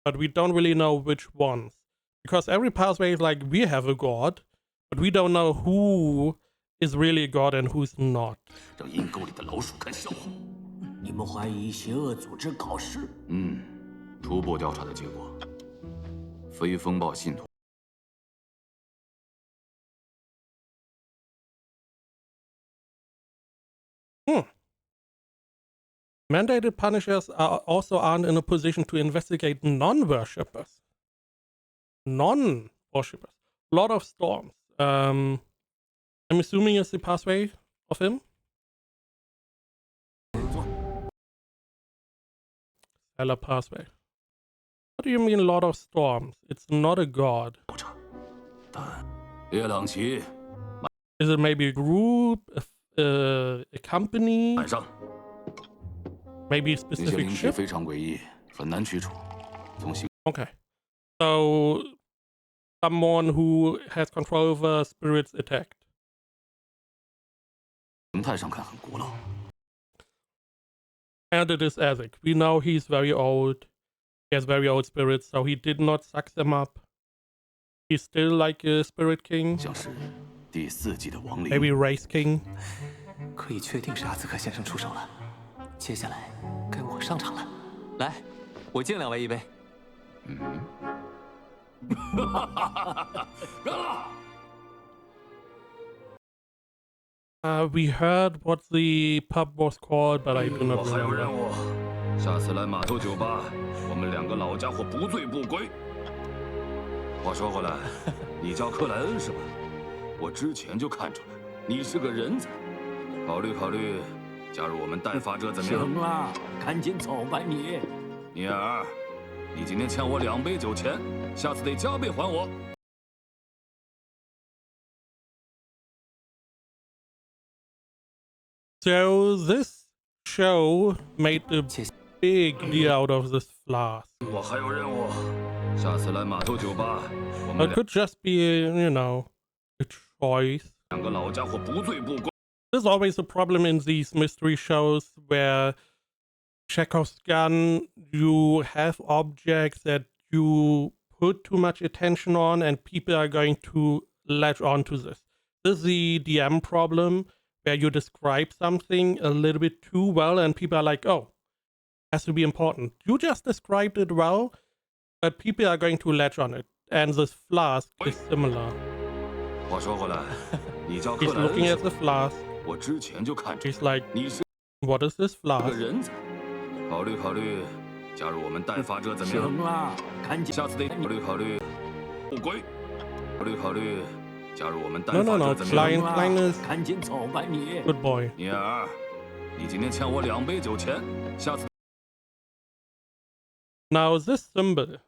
[SPEAKER 1] But we don't really know which ones. Because every pathway is like, we have a god, but we don't know who is really a god and who's not.
[SPEAKER 7] 让阴沟里的老鼠看笑话。
[SPEAKER 5] 你们怀疑邪恶组织搞事？
[SPEAKER 7] 初步调查的结果，非风暴信徒。
[SPEAKER 1] Mandated punishers also aren't in a position to investigate non-worshippers. Non-worshippers. Lord of Storms. I'm assuming it's the pathway of him. Stellar pathway. What do you mean Lord of Storms? It's not a god.
[SPEAKER 7] 列朗奇，
[SPEAKER 1] Is it maybe a group, a company,
[SPEAKER 7] 晚上
[SPEAKER 1] maybe a
[SPEAKER 7] 那些
[SPEAKER 1] specific
[SPEAKER 7] 灵体
[SPEAKER 1] ship?
[SPEAKER 7] 非常诡异，很难驱除。从形
[SPEAKER 1] Okay. So someone who has control over spirits attacked.
[SPEAKER 7] 态上看很古老。
[SPEAKER 1] And it is Ezek. We know he's very old. He has very old spirits, so he did not suck them up. He's still like a spirit king,
[SPEAKER 7] 像是第4季的亡灵。
[SPEAKER 1] maybe race king.
[SPEAKER 2] 可以确定是阿兹克先生出手了，接下来该我上场了。来，我敬2位一杯。
[SPEAKER 1] We heard what the pub was called, but I do
[SPEAKER 7] 我
[SPEAKER 1] not
[SPEAKER 7] 还有任
[SPEAKER 1] remember.
[SPEAKER 7] 务，下次来码头酒吧，我们2个老家伙不醉不归。话说回来，你叫克莱恩是吧？我之前就看出来，你是个人才。考虑考虑，加入我们代发者怎么样？
[SPEAKER 5] 行了，赶紧走吧你。
[SPEAKER 7] 尼尔，你今天欠我2杯酒钱，下次得加倍还我。
[SPEAKER 1] So this show made a big deal out of this flask.
[SPEAKER 7] 我还有任务，下次来码头酒吧，我
[SPEAKER 1] It
[SPEAKER 7] 们
[SPEAKER 1] could just be, you know, a choice.
[SPEAKER 7] 2个老家伙不醉不归。
[SPEAKER 1] There's always a problem in these mystery shows where Chekhov's gun, you have objects that you put too much attention on and people are going to latch onto this. This is the DM problem where you describe something a little bit too well and people are like, oh, has to be important. You just described it well, but people are going to latch on it. And this flask is similar.
[SPEAKER 7] 话说回来，你叫
[SPEAKER 1] He's
[SPEAKER 7] 克莱恩
[SPEAKER 1] looking
[SPEAKER 7] 是
[SPEAKER 1] at the
[SPEAKER 7] 吧？
[SPEAKER 1] flask.
[SPEAKER 7] 我之前就看出
[SPEAKER 1] He's
[SPEAKER 7] 来，
[SPEAKER 1] like,
[SPEAKER 7] 你是
[SPEAKER 1] what is this
[SPEAKER 7] 个
[SPEAKER 1] flask?
[SPEAKER 7] 人才。考虑考虑，加入我们代发者怎么样？
[SPEAKER 5] 行了，赶紧。
[SPEAKER 7] 下次得考虑考虑。不归，考虑考虑，加入我们代
[SPEAKER 1] No,
[SPEAKER 7] 发
[SPEAKER 1] no,
[SPEAKER 7] 者
[SPEAKER 1] no.
[SPEAKER 7] 怎么样？
[SPEAKER 1] Klein is
[SPEAKER 5] 赶紧走吧你。
[SPEAKER 1] good boy.
[SPEAKER 7] 尼尔，你今天欠我2杯酒钱，下次
[SPEAKER 1] Now this symbol.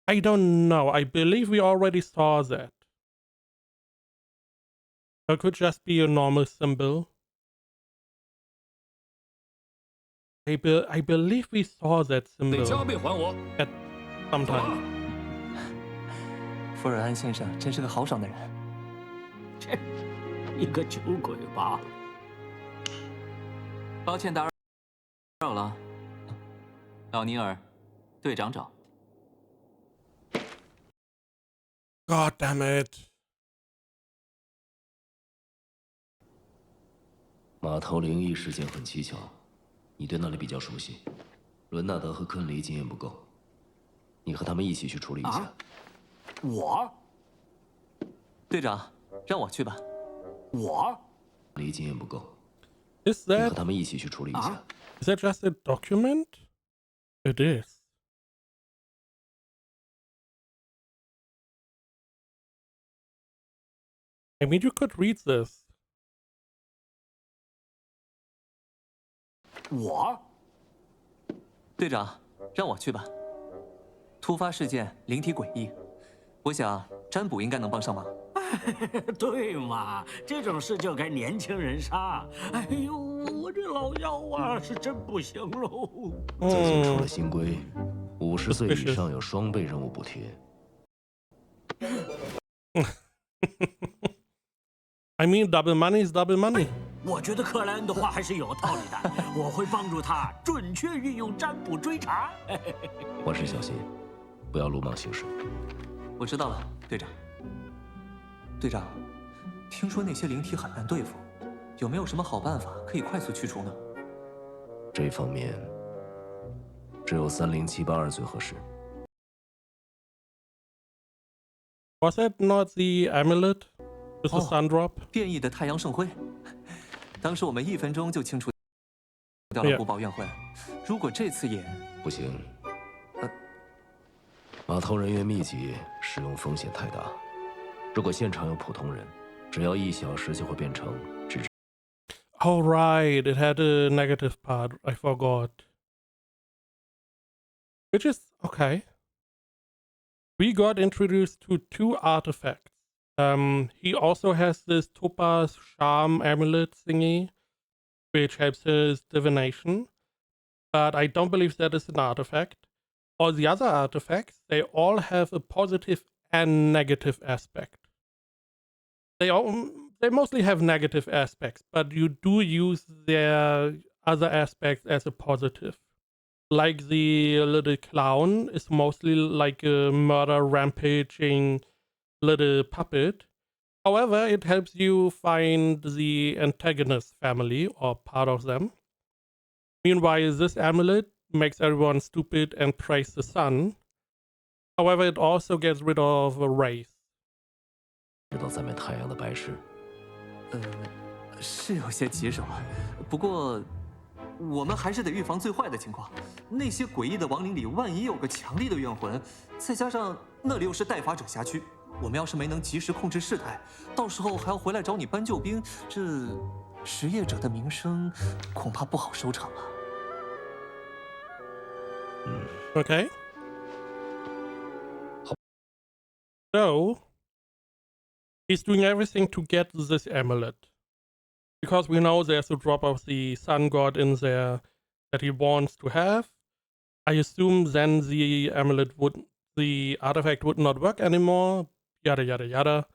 [SPEAKER 1] I don't know. I believe we already saw that. It could just be a normal symbol. I believe we saw that
[SPEAKER 7] 得加
[SPEAKER 1] symbol
[SPEAKER 7] 倍还我。
[SPEAKER 1] at some
[SPEAKER 7] 走
[SPEAKER 1] time.
[SPEAKER 7] 了。
[SPEAKER 2] 福尔安先生真是个豪爽的人。
[SPEAKER 5] 切，你个酒鬼吧！
[SPEAKER 2] 抱歉打扰了，老尼尔，队长找。
[SPEAKER 1] God damn it.
[SPEAKER 3] 码头灵异事件很蹊跷，你对那里比较熟悉。伦纳德和肯尼经验不够，你和他们一起去处理一下。
[SPEAKER 5] 啊我
[SPEAKER 2] 队长，让我去吧。
[SPEAKER 5] 我
[SPEAKER 3] 离经验不够，
[SPEAKER 1] Is
[SPEAKER 3] 你和
[SPEAKER 1] that
[SPEAKER 3] 他们一起去处理一下。
[SPEAKER 1] is that just a document? It is. I mean, you could read this.
[SPEAKER 5] 我
[SPEAKER 2] 队长，让我去吧。突发事件，灵体诡异，我想占卜应该能帮上忙。
[SPEAKER 5] 对嘛，这种事就该年轻人上。哎呦，我这老腰啊，是真不行喽。
[SPEAKER 3] 最近出了新规，50岁以上有双倍任务补贴。
[SPEAKER 1] I mean, double money is double money.
[SPEAKER 5] 我觉得克莱恩的话还是有道理的，我会帮助他准确运用占卜追查。
[SPEAKER 3] 万事小心，不要鲁莽行事。
[SPEAKER 2] 我知道了，队长。队长，听说那些灵体很难对付，有没有什么好办法可以快速驱除呢？
[SPEAKER 3] 这方面只有30782最合适。
[SPEAKER 1] Was that not the amulet with the sun drop?
[SPEAKER 2] 变异的太阳圣辉，当时我们1分钟就清除掉了
[SPEAKER 1] Yeah.
[SPEAKER 2] 不保怨魂。如果这次也……
[SPEAKER 3] 不行，码头人员密集，使用风险太大。如果现场有普通人，只要1小时就会变成只
[SPEAKER 1] Oh, right. It had a negative part. I forgot. Which is okay. We got introduced to 2 artifacts. He also has this topaz charm amulet thingy, which helps his divination. But I don't believe that is an artifact. All the other artifacts, they all have a positive and negative aspect. They mostly have negative aspects, but you do use their other aspects as a positive. Like the little clown is mostly like a murder rampaging little puppet. However, it helps you find the antagonist family or part of them. Meanwhile, this amulet makes everyone stupid and praise the sun. However, it also gets rid of a race.
[SPEAKER 3] 知道赞美太阳的白事。
[SPEAKER 2] 是有些棘手，不过我们还是得预防最坏的情况。那些诡异的亡灵里，万一有个强力的怨魂，再加上那里又是带法者辖区，我们要是没能及时控制事态，到时候还要回来找你搬救兵，这实业者的名声恐怕不好收场啊。
[SPEAKER 1] Okay. So, he's doing everything to get this amulet. Because we know there's a drop of the sun god in there that he wants to have. I assume then the the artifact would not work anymore. Yada yada yada.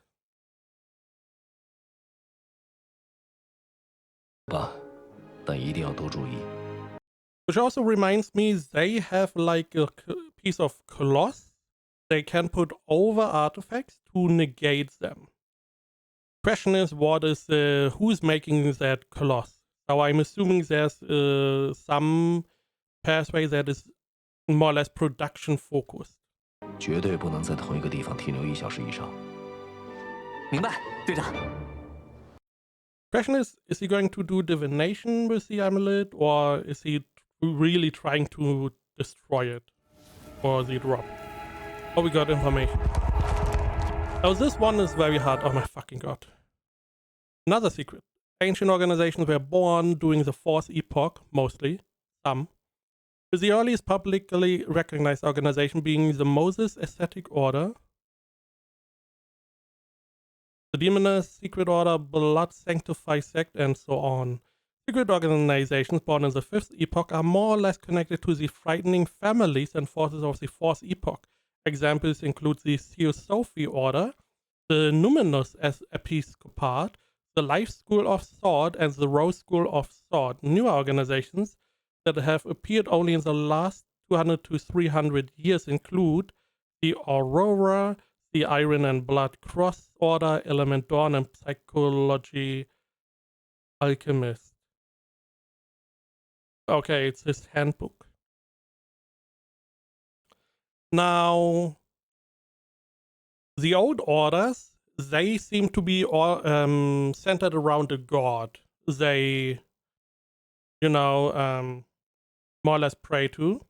[SPEAKER 3] 吧，但一定要多注意。
[SPEAKER 1] Which also reminds me, they have like a piece of cloth they can put over artifacts to negate them. Question is, who's making that cloth? So I'm assuming there's some pathway that is more or less production focused.
[SPEAKER 3] 绝对不能在同一个地方停留1小时以上。
[SPEAKER 2] 明白，队长。
[SPEAKER 1] Question is he going to do divination with the amulet, or is he really trying to destroy it for the drop? Oh, we got information. Oh, this one is very hard. Oh my fucking god. Another secret. Ancient organizations were born during the 4th epoch, mostly. Some. With the earliest publicly recognized organization being the Moses Ascetic Order. the Demonist, Secret Order, Blood Sanctified Sect, and so on. Secret organizations born in the 5th epoch are more or less connected to the frightening families and forces of the 4th epoch. Examples include the Theosophy Order, the Numinous Episcopate, the Life School of Thought, and the Rose School of Thought. Newer organizations that have appeared only in the last 200 to 300 years include the Aurora, the Iron and Blood Cross Order, Element Dawn, and Psychology Alchemist. Okay, it's his handbook. Now, the old orders, they seem to be all centered around a god. They, more or less pray to.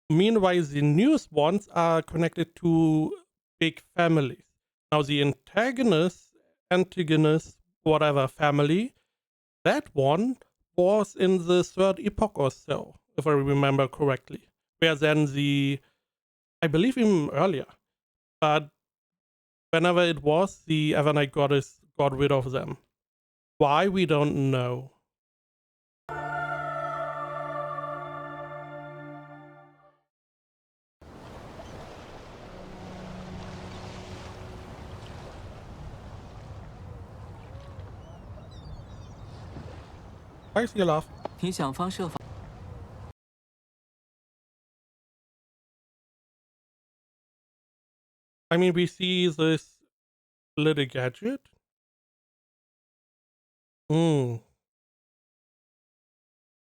[SPEAKER 1] Meanwhile, the newest ones are connected to big families. Now, the Antigonus, whatever family, that one was in the 3rd epoch or so, if I remember correctly. Where then I believe even earlier, but whenever it was, the Evernight goddess got rid of them. Why, we don't know. Why is he laughing?
[SPEAKER 2] 你想方设法。
[SPEAKER 1] I mean, we see this little gadget.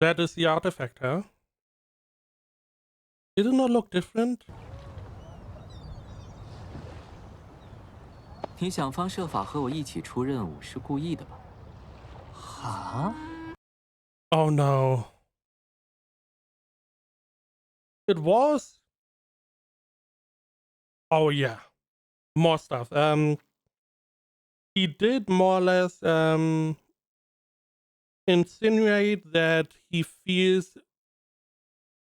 [SPEAKER 1] That is the artifact, huh? Did it not look different?
[SPEAKER 2] 你想方设法和我一起出任务是故意的吧？啊？
[SPEAKER 1] Oh no. It was. Oh yeah. More stuff. He did more or less insinuate that he feels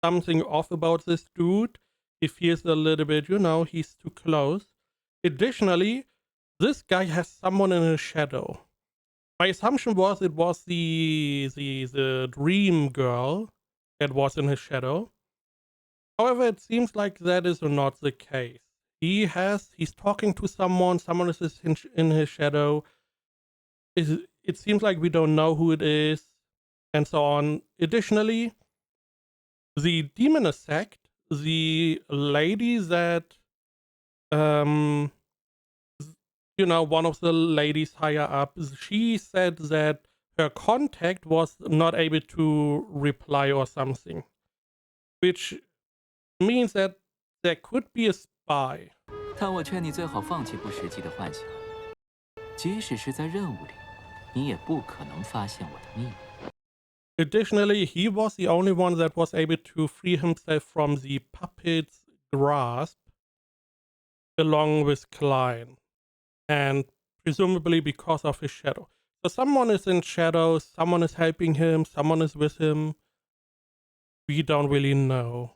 [SPEAKER 1] something off about this dude. He feels a little bit, he's too close. Additionally, this guy has someone in his shadow. My assumption was it was the dream girl that was in his shadow. However, it seems like that is not the case. He's talking to someone is in his shadow. It seems like we don't know who it is, and so on. Additionally, the Demonist sect, the lady that, one of the ladies higher up, she said that her contact was not able to reply or something, which means that there could be a spy.
[SPEAKER 2] 但我劝你最好放弃不实际的幻想，即使是在任务里，你也不可能发现我的秘密。
[SPEAKER 1] Additionally, he was the only one that was able to free himself from the puppet's grasp, along with Klein, and presumably because of his shadow. So someone is in shadow, someone is helping him, someone is with him. We don't really know.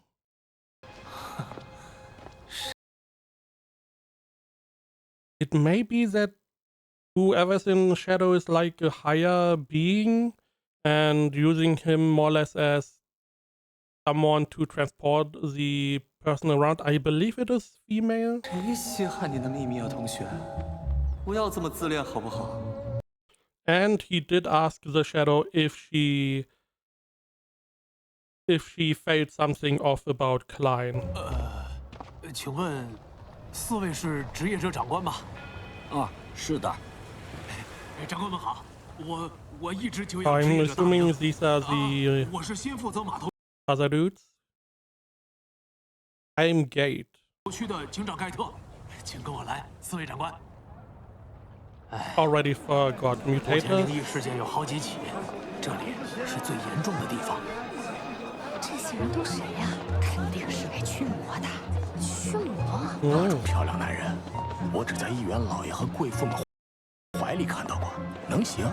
[SPEAKER 1] It may be that whoever's in shadow is like a higher being and using him more or less as someone to transport the person around. I believe it is female.
[SPEAKER 2] 谁稀罕你的秘密啊，同学？不要这么自恋好不好？
[SPEAKER 1] And he did ask the shadow if she felt something off about Klein.
[SPEAKER 8] 请问，4位是职业者长官吧？
[SPEAKER 5] 啊，是的。
[SPEAKER 8] 长官们好，我一直久仰职
[SPEAKER 1] I'm
[SPEAKER 8] 业者大
[SPEAKER 1] assuming
[SPEAKER 8] 名。
[SPEAKER 1] these are the
[SPEAKER 8] 我是先负责码头
[SPEAKER 1] other dudes. I'm Gate.
[SPEAKER 8] 区的警长盖特，请跟我来，4位长官。
[SPEAKER 1] Already forgot
[SPEAKER 8] 目前
[SPEAKER 1] mutators.
[SPEAKER 8] 灵异事件有好几起，这里是最严重的地方。
[SPEAKER 4] 这些人都谁呀？肯定是来驱魔的。驱魔？
[SPEAKER 6] 那种漂亮男人，我只在议员老爷和贵妇们怀里看到过，能行？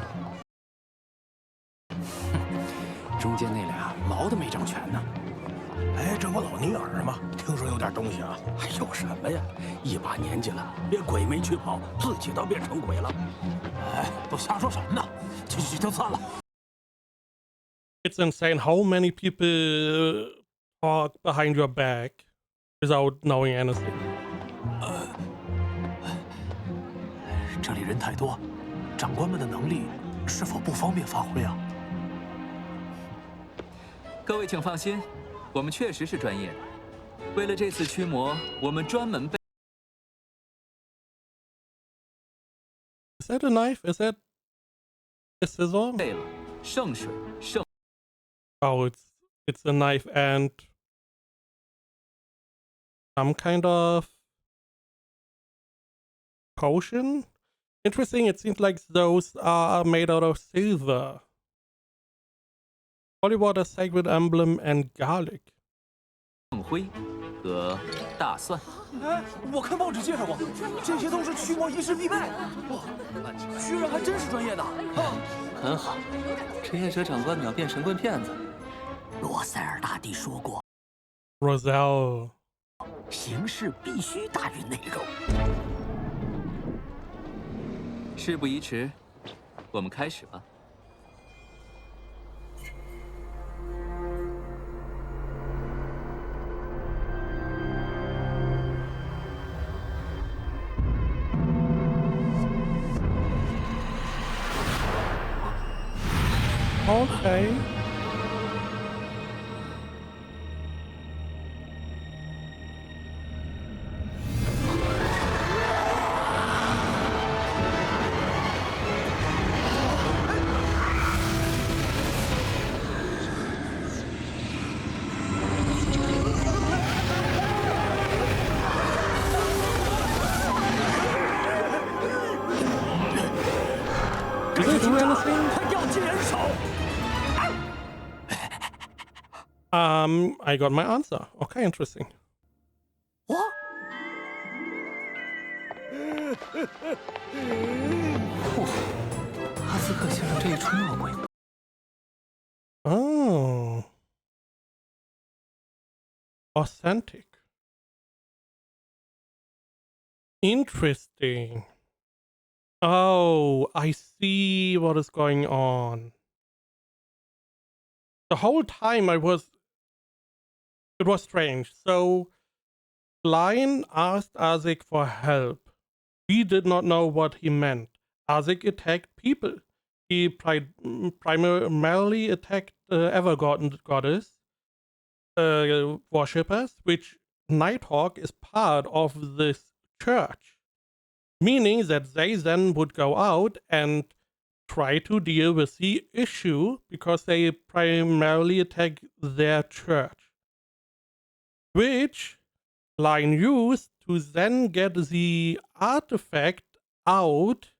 [SPEAKER 8] 中间那俩毛都没长全呢。
[SPEAKER 6] 哎，这我老尼尔嘛，听说有点东西啊。
[SPEAKER 5] 还有什么呀？一把年纪了，连鬼没驱跑，自己倒变成鬼了。哎，都瞎说什么呢？去就算了。
[SPEAKER 1] It's insane how many people talk behind your back without knowing anything.
[SPEAKER 8] 这里人太多，长官们的能力是否不方便发挥啊？
[SPEAKER 9] 各位请放心，我们确实是专业的。为了这次驱魔，我们专门备。
[SPEAKER 1] Is that a knife? Is that a scissor?
[SPEAKER 9] 备了圣水、圣。
[SPEAKER 1] Oh, it's a knife and some kind of potion. Interesting. It seems like those are made out of silver. Holy water, sacred emblem, and garlic.
[SPEAKER 9] 圣灰和大蒜。
[SPEAKER 6] 哎，我看报纸介绍过，这些都是驱魔仪式必备。哇，居然还真是专业的。
[SPEAKER 9] 很好，职业者长官秒变神棍骗子。
[SPEAKER 5] 罗塞尔大帝说过，
[SPEAKER 1] Roselle.
[SPEAKER 5] 形式必须大于内容。
[SPEAKER 9] 事不宜迟，我们开始吧。
[SPEAKER 1] Okay. Did they do anything?
[SPEAKER 5] 快调集人手！
[SPEAKER 1] I got my answer. Okay, interesting.
[SPEAKER 5] 我
[SPEAKER 9] 哈斯克先生这一出闹鬼，
[SPEAKER 1] Oh. Authentic. Interesting. Oh, I see what is going on. The whole time it was strange. So, Klein asked Isaac for help. We did not know what he meant. Isaac attacked people. He primarily attacked Evergarden goddess worshippers, which Nighthawk is part of this church. Meaning that they then would go out and try to deal with the issue because they primarily attack their church. Which Line used to then get the artifact out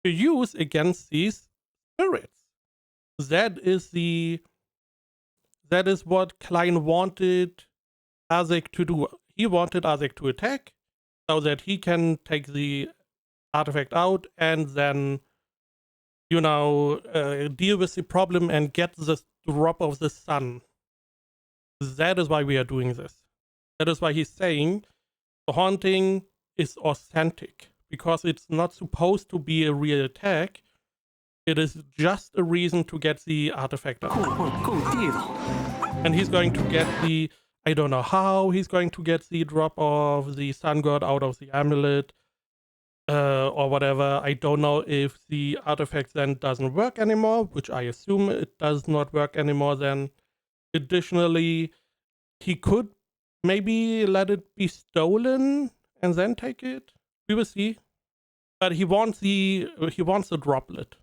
[SPEAKER 1] to use against these spirits. That is what Klein wanted Isaac to do. He wanted Isaac to attack so that he can take the artifact out and then, deal with the problem and get the drop of the sun. That is why we are doing this. That is why he's saying the haunting is authentic, because it's not supposed to be a real attack. It is just a reason to get the artifact out. And he's going to get I don't know how he's going to get the drop of the sun god out of the amulet or whatever. I don't know if the artifact then doesn't work anymore, which I assume it does not work anymore then. Additionally, he could maybe let it be stolen and then take it. We will see. But he wants the droplet.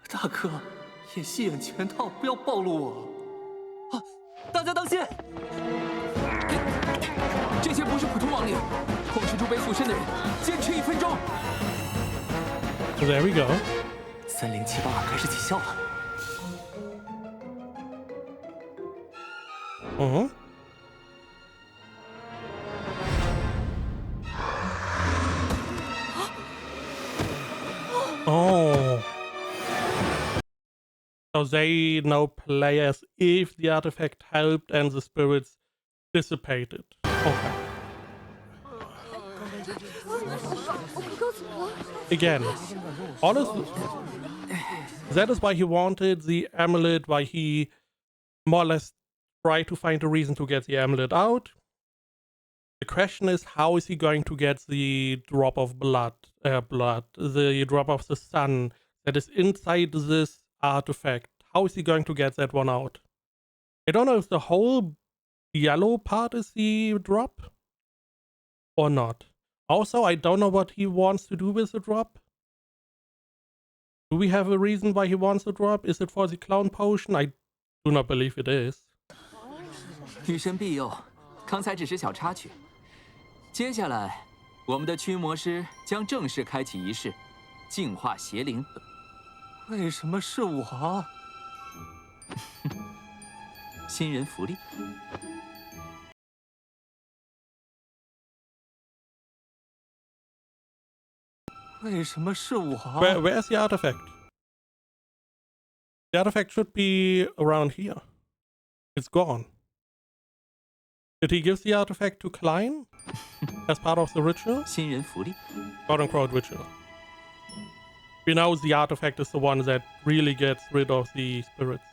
[SPEAKER 9] 大哥，演戏演全套，不要暴露我！啊，大家当心！这些不是普通亡灵，控制住被附身的人，坚持1分钟。
[SPEAKER 1] There we go.
[SPEAKER 9] 3072开始起效了。
[SPEAKER 1] Oh. So So they now play as if the artifact helped and the spirits dissipated. Okay. Again, honestly, that is why he wanted the amulet, why he more or less tried to find a reason to get the amulet out. The question is, how is he going to get the drop of blood, the drop of the sun that is inside this artifact? How is he going to get that one out? I don't know if the whole yellow part is the drop or not. Also, I don't know what he wants to do with the drop. Do we have a reason why he wants the drop? Is it for the clown potion? I do not believe it is.
[SPEAKER 9] 女神庇佑，刚才只是小插曲。接下来，我们的驱魔师将正式开启仪式，净化邪灵。
[SPEAKER 2] 为什么是我？
[SPEAKER 9] 新人福利。
[SPEAKER 2] 为什么是我？
[SPEAKER 1] Where's the artifact? The artifact should be around here. It's gone. Did he give the artifact to Klein as part of the ritual?
[SPEAKER 9] 新人福利。
[SPEAKER 1] Quote unquote ritual. We know the artifact is the one that really gets rid of the spirits.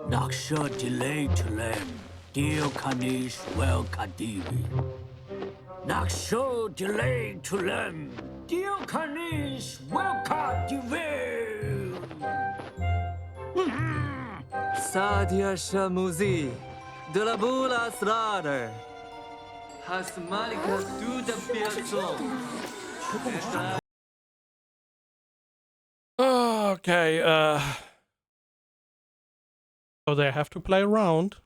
[SPEAKER 5] Naksha delay to lem, Dio Kanish well Kadivi. Naksha delay to lem, Dio Kanish well Kadivi.
[SPEAKER 2] Sadia Shamuzi, de la Bula Slader, Hasmalika Duda Piazzo.
[SPEAKER 1] Okay, so they have to play around.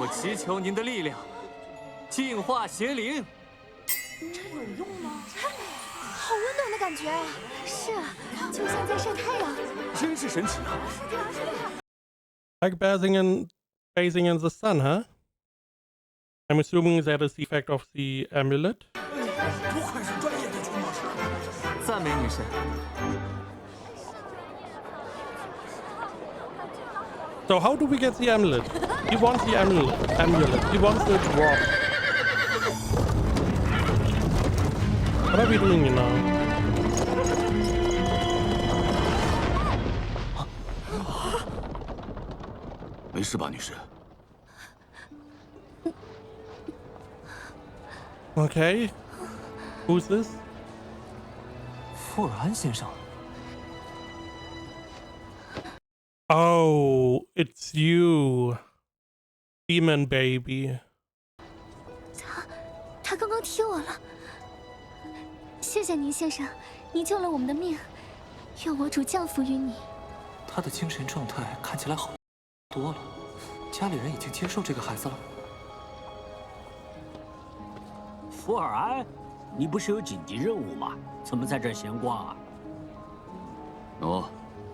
[SPEAKER 2] 我祈求您的力量，净化邪灵。
[SPEAKER 4] 有用吗？好温暖的感觉啊！是啊，就像在晒太阳。
[SPEAKER 6] 真是神奇啊！
[SPEAKER 1] Like bathing in the sun, huh? I'm assuming that is the effect of the amulet.
[SPEAKER 8] 不愧是专业的驱魔师。
[SPEAKER 2] 赞美女神。
[SPEAKER 1] So how do we get the amulet? He wants the amulet. He wants the drop. What are we doing now?
[SPEAKER 7] “没事吧，女士？”
[SPEAKER 1] Okay. Who's this?
[SPEAKER 2] 富尔安先生。
[SPEAKER 1] Oh, it's you. Demon baby.
[SPEAKER 4] 他刚刚踢我了。谢谢您，先生，您救了我们的命，愿我主降福于你。
[SPEAKER 2] 他的精神状态看起来好多了，家里人已经接受这个孩子了。
[SPEAKER 5] 福尔安，你不是有紧急任务吗？怎么在这儿闲逛啊？
[SPEAKER 7] 哦，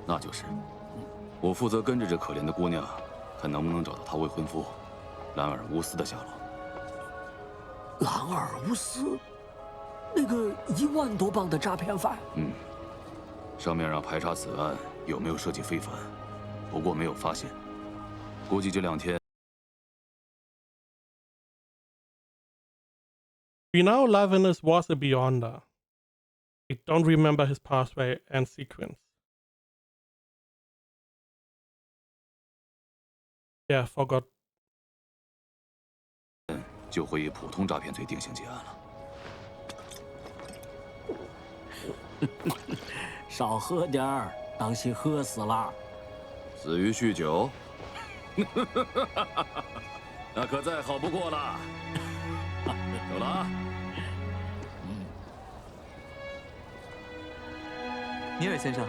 [SPEAKER 7] 那就是。我负责跟着这可怜的姑娘，看能不能找到她未婚夫兰尔乌斯的下落。
[SPEAKER 5] 兰尔乌斯，那个1万多镑的诈骗犯。
[SPEAKER 7] 上面让排查此案有没有涉及非凡，不过没有发现。估计这2天。
[SPEAKER 1] We know Lavinus was a Beyonder. I don't remember his pathway and sequence. Yeah, forgot.
[SPEAKER 7] 就会以普通诈骗罪定性结案了。
[SPEAKER 5] 少喝点儿，当心喝死了。
[SPEAKER 7] 死于酗酒，那可再好不过了。走了啊。
[SPEAKER 2] 尼尔先生，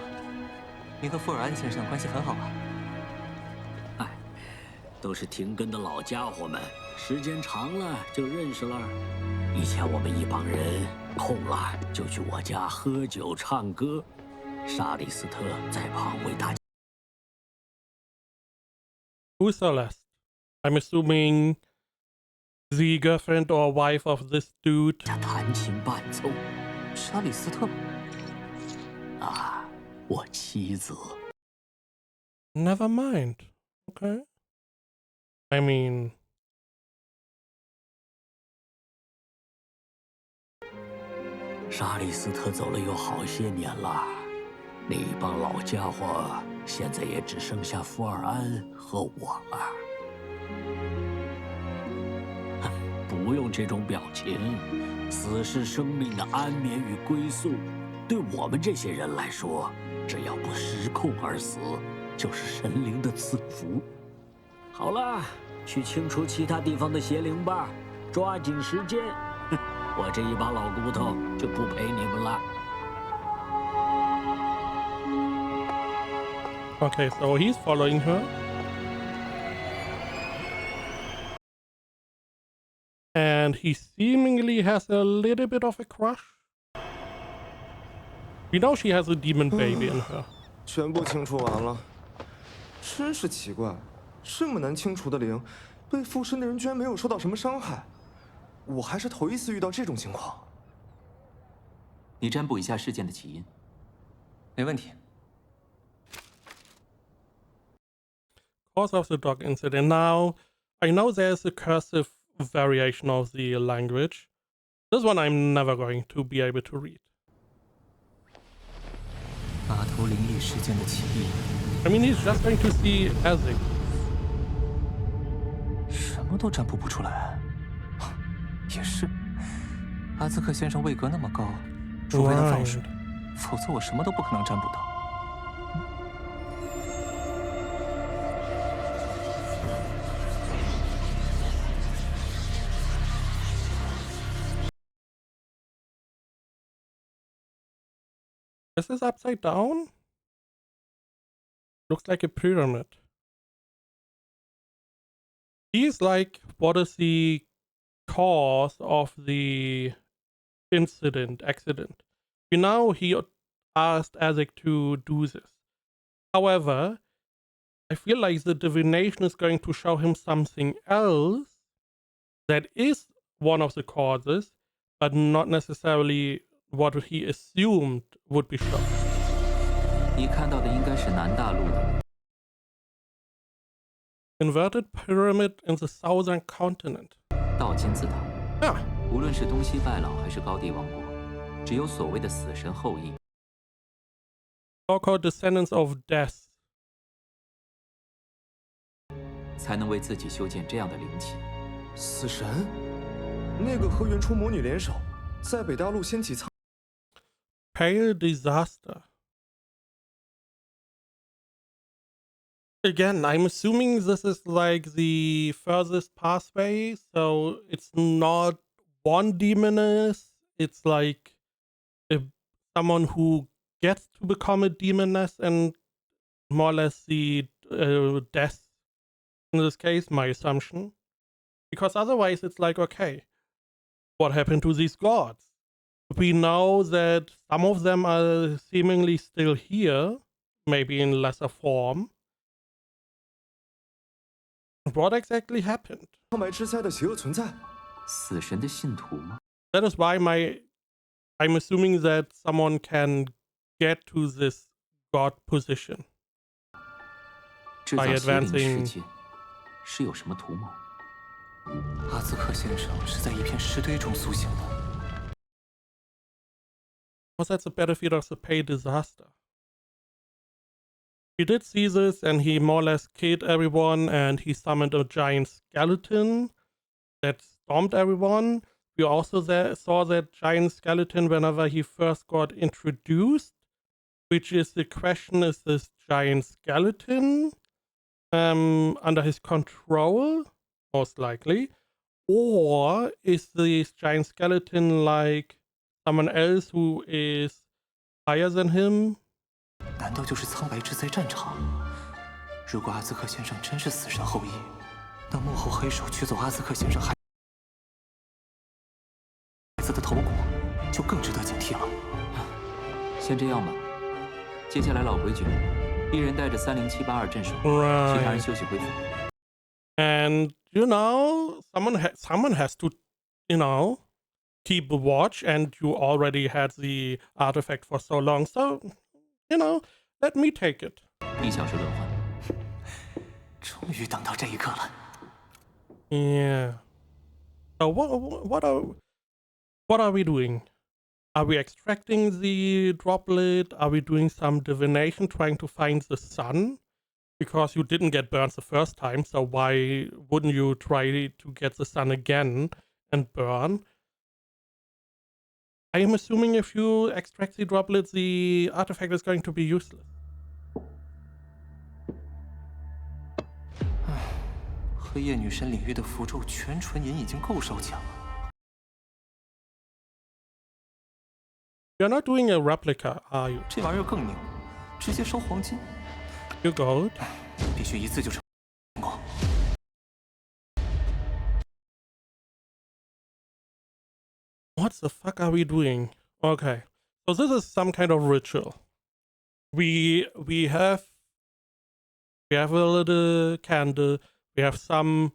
[SPEAKER 2] 您和富尔安先生关系很好啊。
[SPEAKER 5] 都是停更的老家伙们，时间长了就认识了。以前我们一帮人空了就去我家喝酒唱歌，沙利斯特在旁为大家。
[SPEAKER 1] Who's Celeste? I'm assuming the girlfriend or wife of this dude.
[SPEAKER 5] 弹琴伴奏。
[SPEAKER 2] 沙里斯特，
[SPEAKER 5] 了，我妻子。
[SPEAKER 1] Never mind. Okay. I mean,
[SPEAKER 5] 沙利斯特走了有好些年了，那一帮老家伙现在也只剩下福尔安和我了。不用这种表情，死是生命的安眠与归宿。对我们这些人来说，只要不失控而死，就是神灵的赐福。好了，去清除其他地方的邪灵吧，抓紧时间。我这一把老骨头就不陪你们了。
[SPEAKER 1] okay, so he's following her. And he seemingly has a little bit of a crush. We know she has a demon baby in her.
[SPEAKER 10] 全部清除完了，真是奇怪，这么难清除的灵，被附身的人居然没有受到什么伤害，我还是头一次遇到这种情况。
[SPEAKER 9] 你占卜一下事件的起因，没问题。
[SPEAKER 1] Cause of the dog incident. Now, I know there's a cursive variation of the language. This one I'm never going to be able to read.
[SPEAKER 2] 码头灵异事件的起因，
[SPEAKER 1] I mean, he's just going to see Ezek.
[SPEAKER 2] 什么都占卜不出来。也是，阿兹克先生位格那么高，除非他放水，否则我什么都不可能占卜到。
[SPEAKER 1] Is this upside down? Looks like a pyramid. He's like, what is the cause of the accident? You know, he asked Ezek to do this. However, I feel like the divination is going to show him something else that is one of the causes, but not necessarily what he assumed would be shown.
[SPEAKER 9] 你看到的应该是南大陆的。
[SPEAKER 1] Inverted pyramid in the southern continent.
[SPEAKER 9] 倒金字塔，
[SPEAKER 1] Yeah.
[SPEAKER 9] 无论是东西拜老还是高地王国，只有所谓的死神后裔，
[SPEAKER 1] So-called descendants of death.
[SPEAKER 9] 才能为自己修建这样的灵器。
[SPEAKER 10] 死神，那个和原初魔女联手，在北大陆掀起苍。
[SPEAKER 1] Pale disaster. Again, I'm assuming this is like the furthest pathway, so it's not one demoness, it's like someone who gets to become a demoness and more or less the death in this case, my assumption. Because otherwise it's like, okay, what happened to these gods? We know that some of them are seemingly still here, maybe in lesser form. What exactly happened?
[SPEAKER 10] 苍白之灾的邪恶存在。
[SPEAKER 9] 死神的信徒吗？
[SPEAKER 1] That is why I'm assuming that someone can get to this god position
[SPEAKER 9] 制
[SPEAKER 1] by
[SPEAKER 9] 造邪灵
[SPEAKER 1] advancing.
[SPEAKER 9] 世界是有什么图谋？
[SPEAKER 2] 阿兹克先生是在一片石堆中苏醒的。
[SPEAKER 1] Was that the battlefield of the Pay disaster? He did see this and he more or less killed everyone and he summoned a giant skeleton that stomped everyone. We also saw that giant skeleton whenever he first got introduced, which is the question, is this giant skeleton under his control, most likely, or is this giant skeleton like someone else who is higher than him?
[SPEAKER 2] 难道就是苍白之灾战场？如果阿兹克先生真是死神后裔，那幕后黑手取走阿兹克先生孩子的头骨，就更值得警惕了。
[SPEAKER 9] 先这样吧。接下来老规矩，一人带着30782镇守，其他人
[SPEAKER 1] Right.
[SPEAKER 9] 休息恢复。
[SPEAKER 1] And you know, someone has to, you know, keep watch, and you already had the artifact for so long, so you know, let me take it.
[SPEAKER 9] 1小时轮换。
[SPEAKER 6] 终于等到这一刻了。
[SPEAKER 1] Yeah. So what are we doing? Are we extracting the droplet? Are we doing some divination, trying to find the sun? Because you didn't get burned the first time, so why wouldn't you try to get the sun again and burn? I am assuming if you extract the droplet, the artifact is going to be useless.
[SPEAKER 2] 黑夜女神领域的符咒全纯银已经够烧强了。
[SPEAKER 1] You're not doing a replica, are you?
[SPEAKER 2] 这玩意儿更牛，直接烧黄金。
[SPEAKER 1] You gold.
[SPEAKER 2] 必须一次就成功。
[SPEAKER 1] What the fuck are we doing? Okay, so this is some kind of ritual. We have a little candle. We have some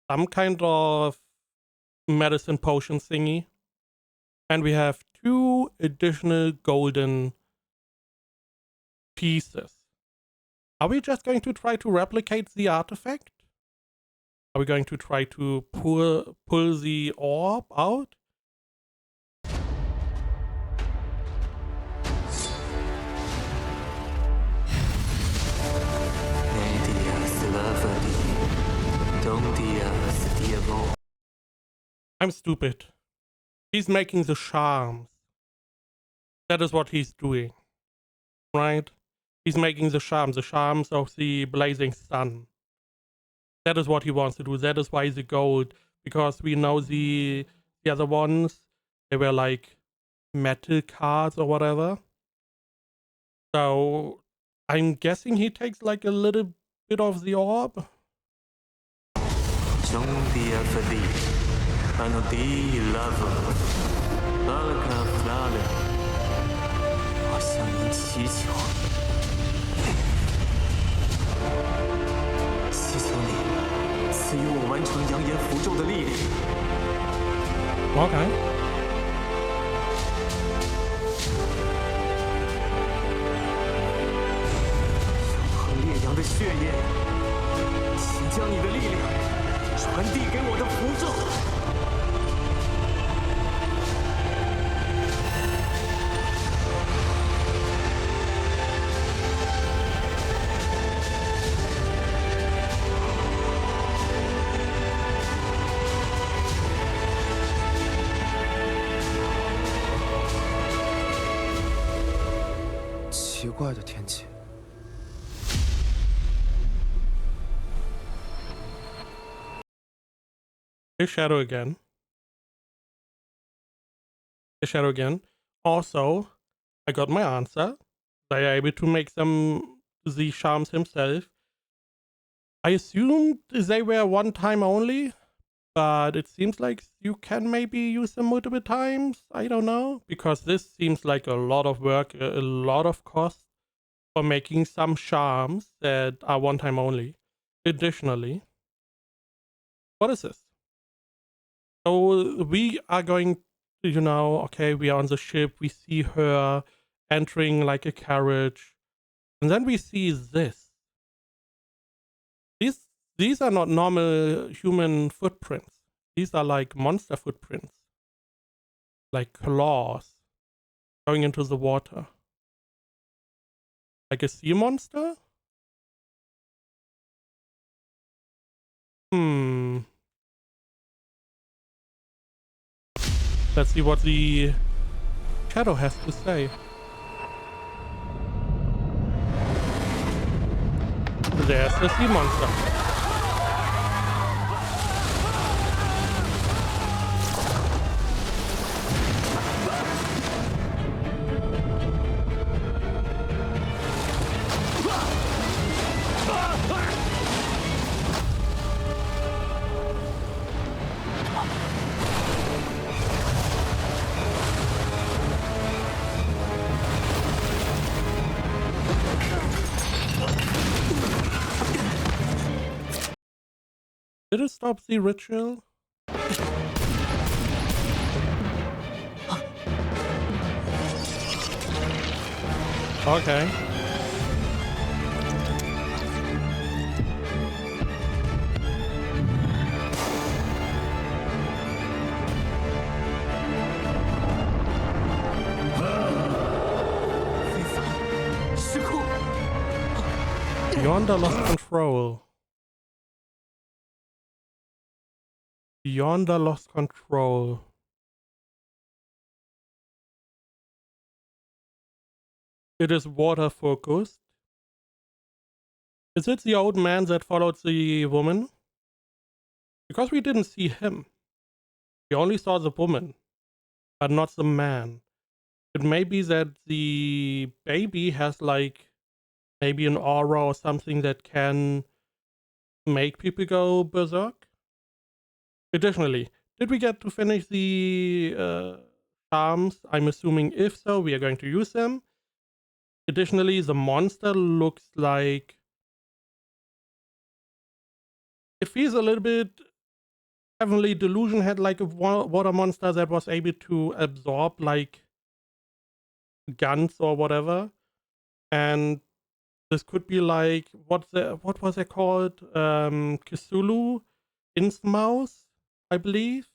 [SPEAKER 1] kind of medicine potion thingy, and we have 2 additional golden pieces. Are we just going to try to replicate the artifact? Are we going to try to pull the orb out? I'm stupid. He's making the charms. That is what he's doing. Right? He's making the charms of the blazing sun. That is what he wants to do. That is why the gold. Because we know the other ones, they were like metal cards or whatever. So I'm guessing he takes like a little bit of the orb. Okay.
[SPEAKER 2] 烈阳的血液，请将你的力量传递给我的符咒。
[SPEAKER 10] 奇怪的天气。
[SPEAKER 1] His shadow again. His shadow again. Also, I got my answer. They are able to make some the charms himself. I assumed they were one time only, but it seems like you can maybe use them multiple times. I don't know, because this seems like a lot of work, a lot of cost for making some charms that are one time only. Additionally, what is this? So we are going to, you know, okay, we are on the ship, we see her entering like a carriage, and then we see this. These are not normal human footprints. These are like monster footprints. Like claws going into the water. Like a sea monster? Let's see what the shadow has to say. There's the sea monster. Did it stop the ritual? Okay. Beyond the lost control. Beyond the lost control. It is water focused. Is it the old man that followed the woman? Because we didn't see him. We only saw the woman, but not the man. It may be that the baby has like maybe an aura or something that can make people go berserk. Additionally, did we get to finish the charms? I'm assuming if so, we are going to use them. Additionally, the monster looks like it feels a little bit Heavenly Delusion had like a water monster that was able to absorb like guns or whatever, and this could be like what was it called? Cthulhu, Innsmouth, I believe,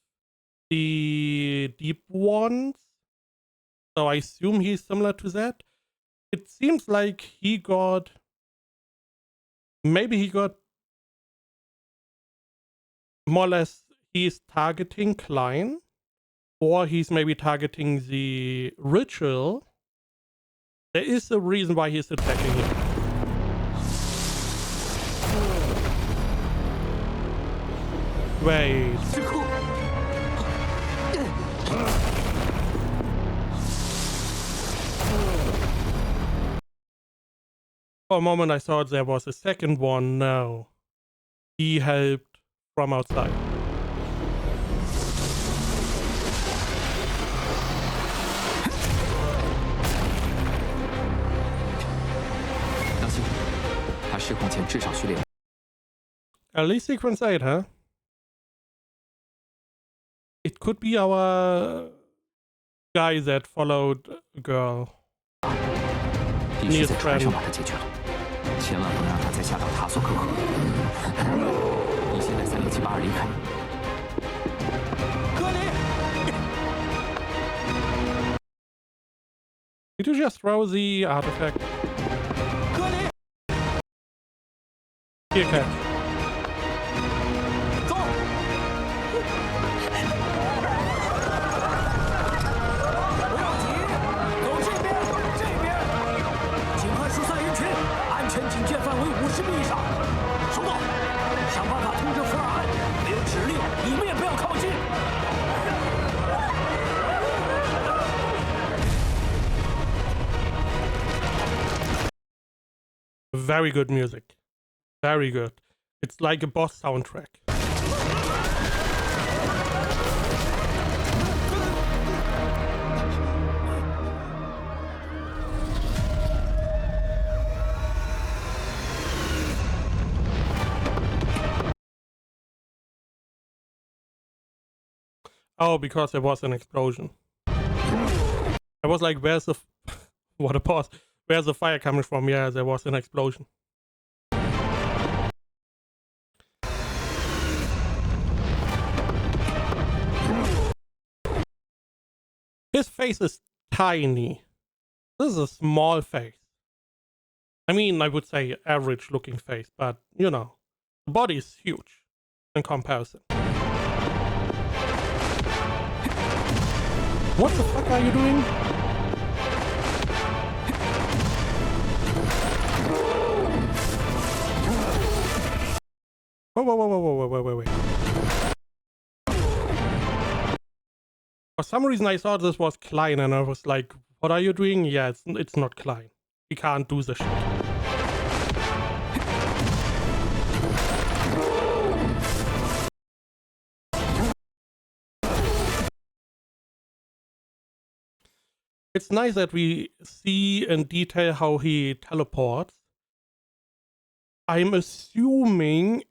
[SPEAKER 1] the deep ones. So I assume he's similar to that. It seems like maybe he got more or less, he's targeting Klein, or he's maybe targeting the ritual. There is a reason why he's attacking him. Wait. For a moment I thought there was a second one. No. He helped from outside. At least sequence 8, huh? It could be our guy that followed a girl.
[SPEAKER 9] 必须在船上把他解决了，千万不能让他再下到塔索克河。你先带3672离开。
[SPEAKER 6] 科林，
[SPEAKER 1] Did you just throw the artifact?
[SPEAKER 6] 科林，
[SPEAKER 1] Here, catch.
[SPEAKER 6] 走。不要急，走这边，这边。尽快疏散人群，安全警戒范围50米以上。收到。想办法通知福尔安，没有指令，你们也不要靠近。
[SPEAKER 1] Very good music. Very good. It's like a boss soundtrack. Oh, because there was an explosion. I was like, where's the... what a pause. Where's the fire coming from? Yeah, there was an explosion. His face is tiny. This is a small face. I mean, I would say average looking face, but you know, the body is huge in comparison. What the fuck are you doing? Whoa. For some reason I thought this was Klein and I was like, what are you doing? Yeah, it's not Klein. We can't do this shit. It's nice that we see in detail how he teleports. I'm assuming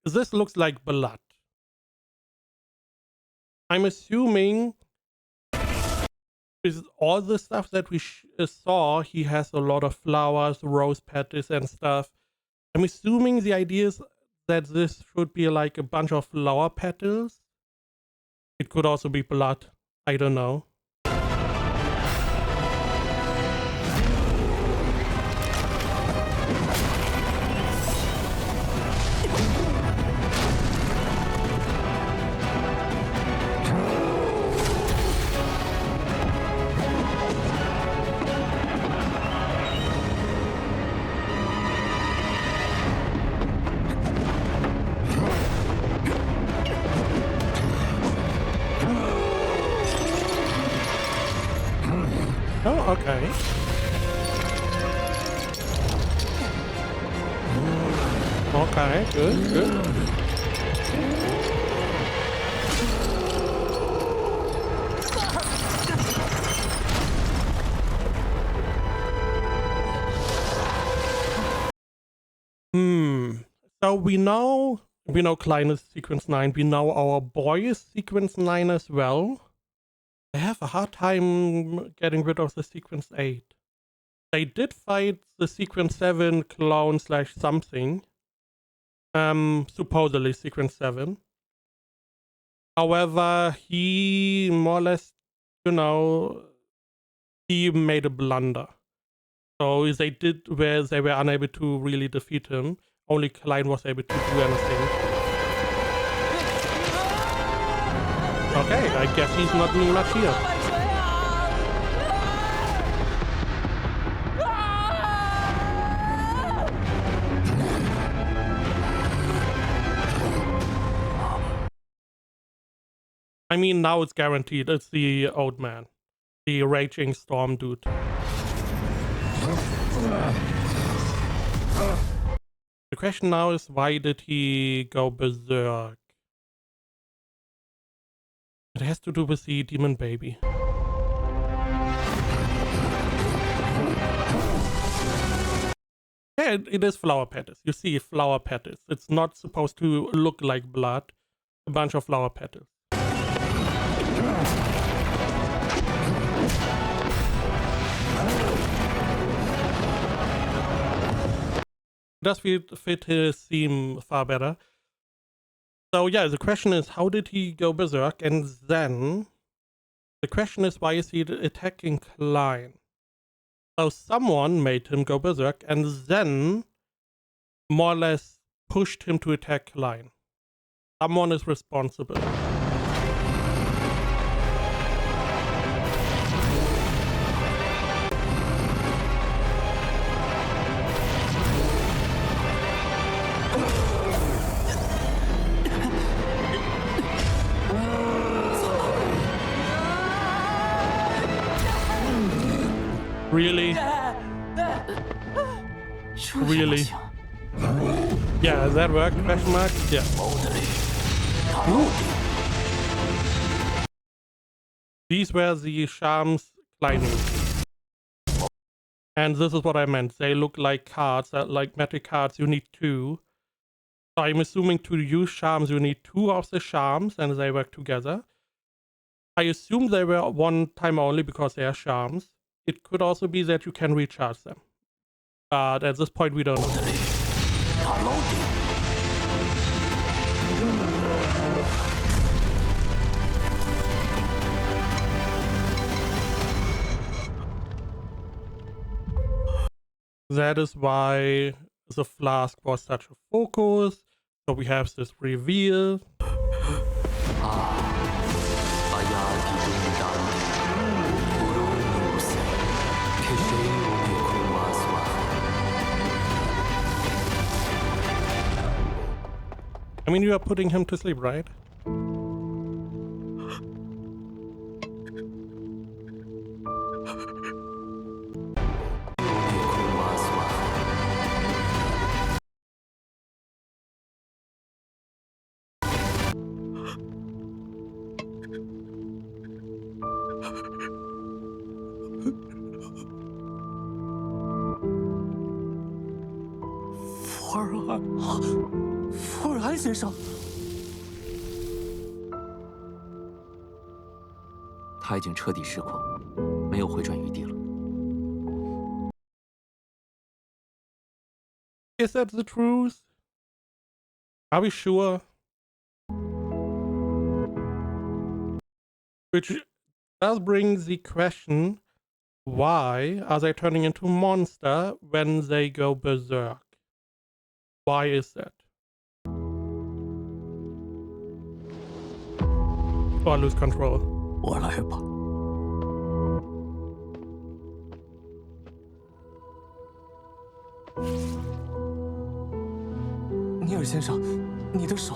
[SPEAKER 1] this looks like blood. I'm assuming with all the stuff that we saw, he has a lot of flowers, rose petals and stuff. I'm assuming the idea is that this should be like a bunch of flower petals. It could also be blood. I don't know. Oh, okay. Okay, good, good. So we know Klein is sequence 9. We know our boy is sequence 9 as well. I have a hard time getting rid of the sequence 8. They did fight the sequence 7 clone slash something. Supposedly sequence 7. However, he more or less, he made a blunder. So they were unable to really defeat him. Only Klein was able to do anything. Okay, I guess he's not doing much here. I mean, now it's guaranteed. It's the old man. The raging storm dude. The question now is, why did he go berserk? It has to do with the demon baby. Yeah, it is flower petals. You see flower petals. It's not supposed to look like blood. A bunch of flower petals. Does fit his theme far better. So yeah, the question is, how did he go berserk? And then the question is, why is he attacking Klein? So someone made him go berserk and then more or less pushed him to attack Klein. Someone is responsible. Really? Really? Yeah, that worked? Question mark? Yeah. These were the charms Klein used. And this is what I meant. They look like cards, like magic cards. You need 2. So I'm assuming to use charms, you need 2 of the charms, and they work together. I assume they were one time only because they are charms. It could also be that you can recharge them. But at this point, we don't know. That is why the flask was such a focus. So we have this reveal. I mean, you are putting him to sleep, right?
[SPEAKER 6] 福尔安先生，
[SPEAKER 9] 他已经彻底失控。没有回转余地了。
[SPEAKER 1] Is that the truth? Are we sure? Which does bring the question, why are they turning into monster when they go berserk? Why is that? Or lose control?
[SPEAKER 6] 我来吧。
[SPEAKER 2] 尼尔先生，你的手。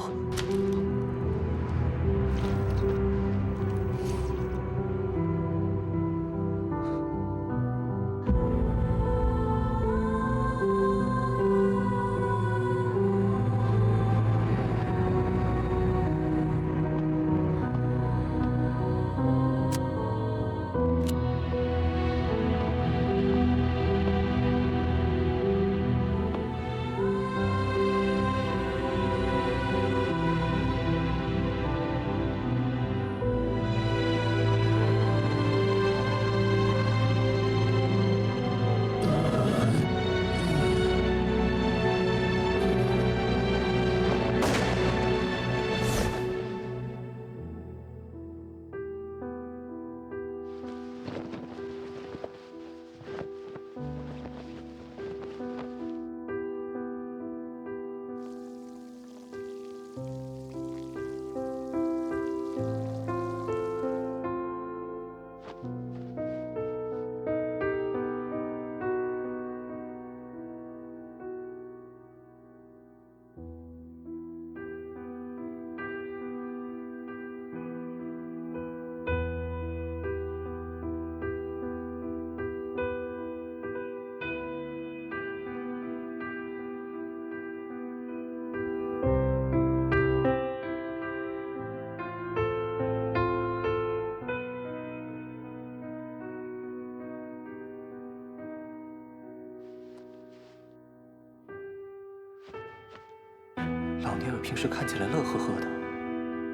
[SPEAKER 2] 老尼尔平时看起来乐呵呵的，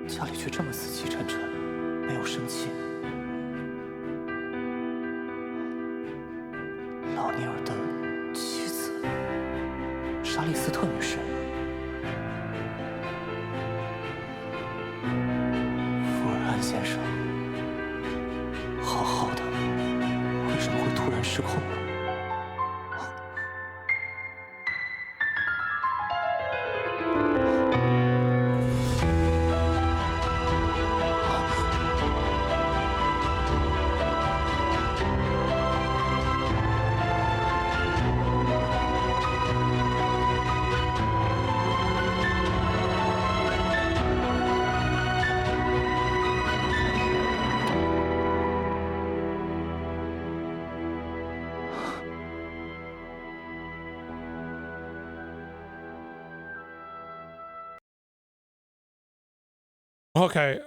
[SPEAKER 2] 家里却这么死气沉沉，没有生气。老尼尔的妻子莎莉斯特女士，福尔安先生，好好的，为什么会突然失控了？Okay,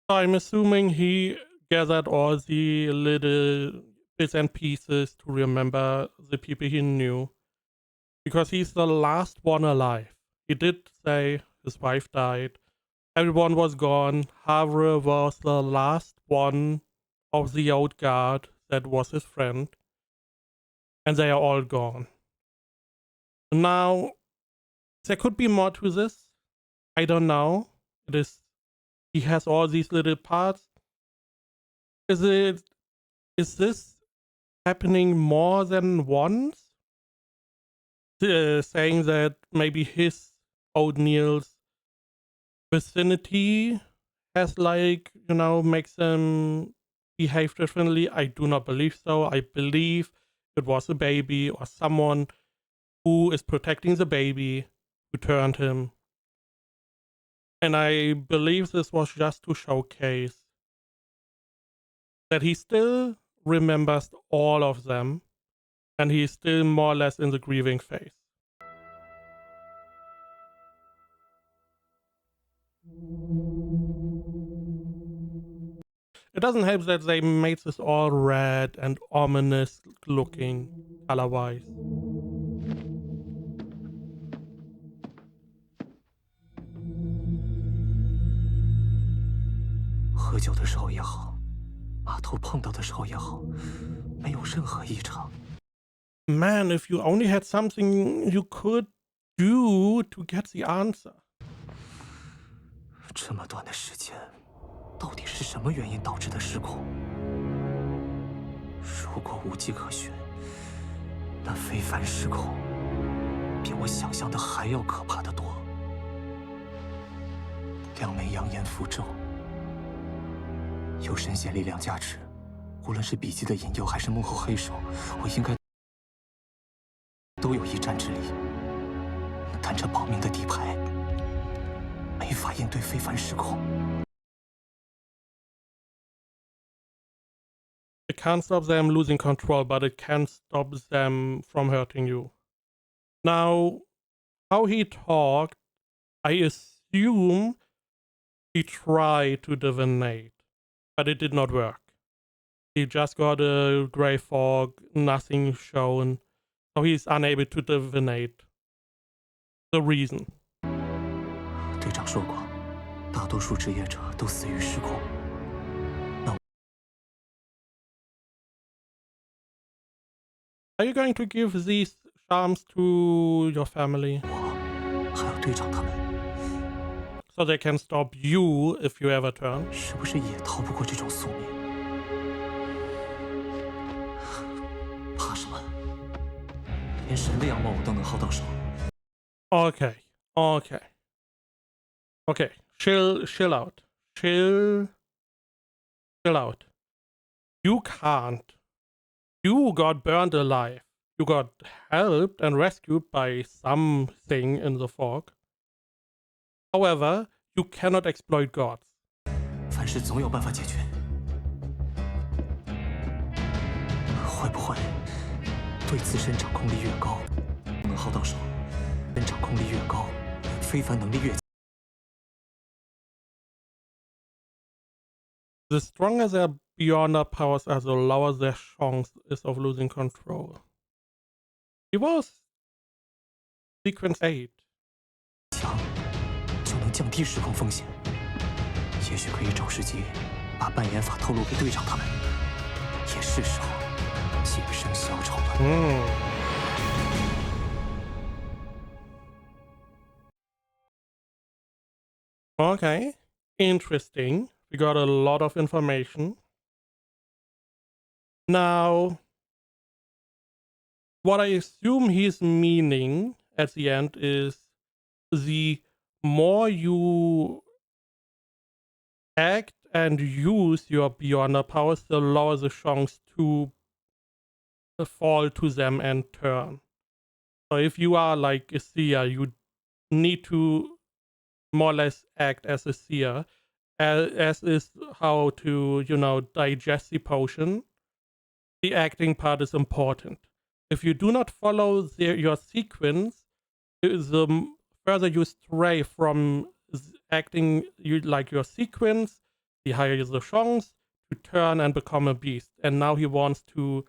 [SPEAKER 1] I'm assuming he gathered all the little bits and pieces to remember the people he knew, because he's the last one alive. He did say his wife died, everyone was gone, Havre was the last one of the old guard that was his friend, and they are all gone. Now, there could be more to this. I don't know. He has all these little parts. Is this happening more than once? Saying that maybe his O'Neill's vicinity has, like, makes them behave differently. I do not believe so. I believe it was a baby or someone who is protecting the baby who turned him. And I believe this was just to showcase that he still remembers all of them, and he's still more or less in the grieving phase. It doesn't help that they made this all red and ominous looking color-wise.
[SPEAKER 2] 喝酒的时候也好，
[SPEAKER 8] 码头碰到的时候也好，没有任何异常。
[SPEAKER 1] Man, if you only had something you could do to get the answer.
[SPEAKER 8] 这么短的时间，到底是什么原因导致的失控？如果无迹可寻，那非凡失控比我想象的还要可怕得多。2枚扬言符咒，有神仙力量加持，无论是笔记的引诱，还是幕后黑手，我应该都有一战之力。但这保命的底牌，没法应对非凡失控。
[SPEAKER 1] It can't stop them losing control, but it can stop them from hurting you. Now, how he talked, I assume he tried to divinate, but it did not work. He just got a gray fog, nothing shown, so he's unable to divinate the reason.
[SPEAKER 8] 队长说过，大多数职业者都死于失控。
[SPEAKER 1] Are you going to give these charms to your family?
[SPEAKER 8] 还有队长他们，
[SPEAKER 1] So they can stop you if you ever turn?
[SPEAKER 8] 是不是也逃不过这种宿命？怕什么？连神的样貌我都能薅到手。
[SPEAKER 1] Okay, okay, okay. Chill out. Chill out. You can't. You got burned alive. You got helped and rescued by something in the fog. However, you cannot exploit gods.
[SPEAKER 8] 凡事总有办法解决。会不会对自身掌控力越高，能薅到手？人掌控力越高，非凡能力越强。
[SPEAKER 1] The stronger their beyonder powers are, the lower their chance is of losing control. He was sequence 8.
[SPEAKER 8] 强就能降低失控风险。也许可以找时机把扮演法透露给队长他们，也是时候洁身小丑了。
[SPEAKER 1] Okay, interesting. We got a lot of information. Now, what I assume he's meaning at the end is the more you act and use your beyonder powers, the lower the chance to fall to them and turn. So if you are like a seer, you need to more or less act as a seer, as is how to, digest the potion. The acting part is important. If you do not follow your sequence, the further you stray from acting like your sequence, the higher the chance to turn and become a beast. And now he wants to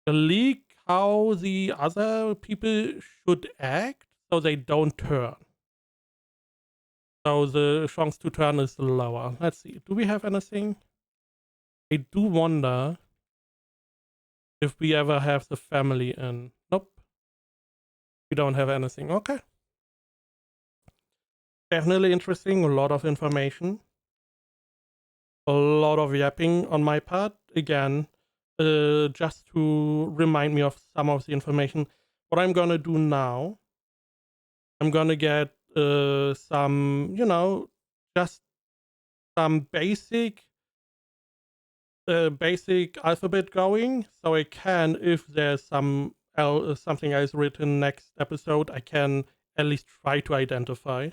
[SPEAKER 1] leak how the other people should act so they don't turn. So the chance to turn is lower. Let's see. Do we have anything? I do wonder if we ever have the family in. Nope. We don't have anything. Okay. Definitely interesting. A lot of information. A lot of yapping on my part. Again, just to remind me of some of the information. What I'm gonna do now, I'm gonna get some, just some basic alphabet going, so I can, if there's something else written next episode, I can at least try to identify.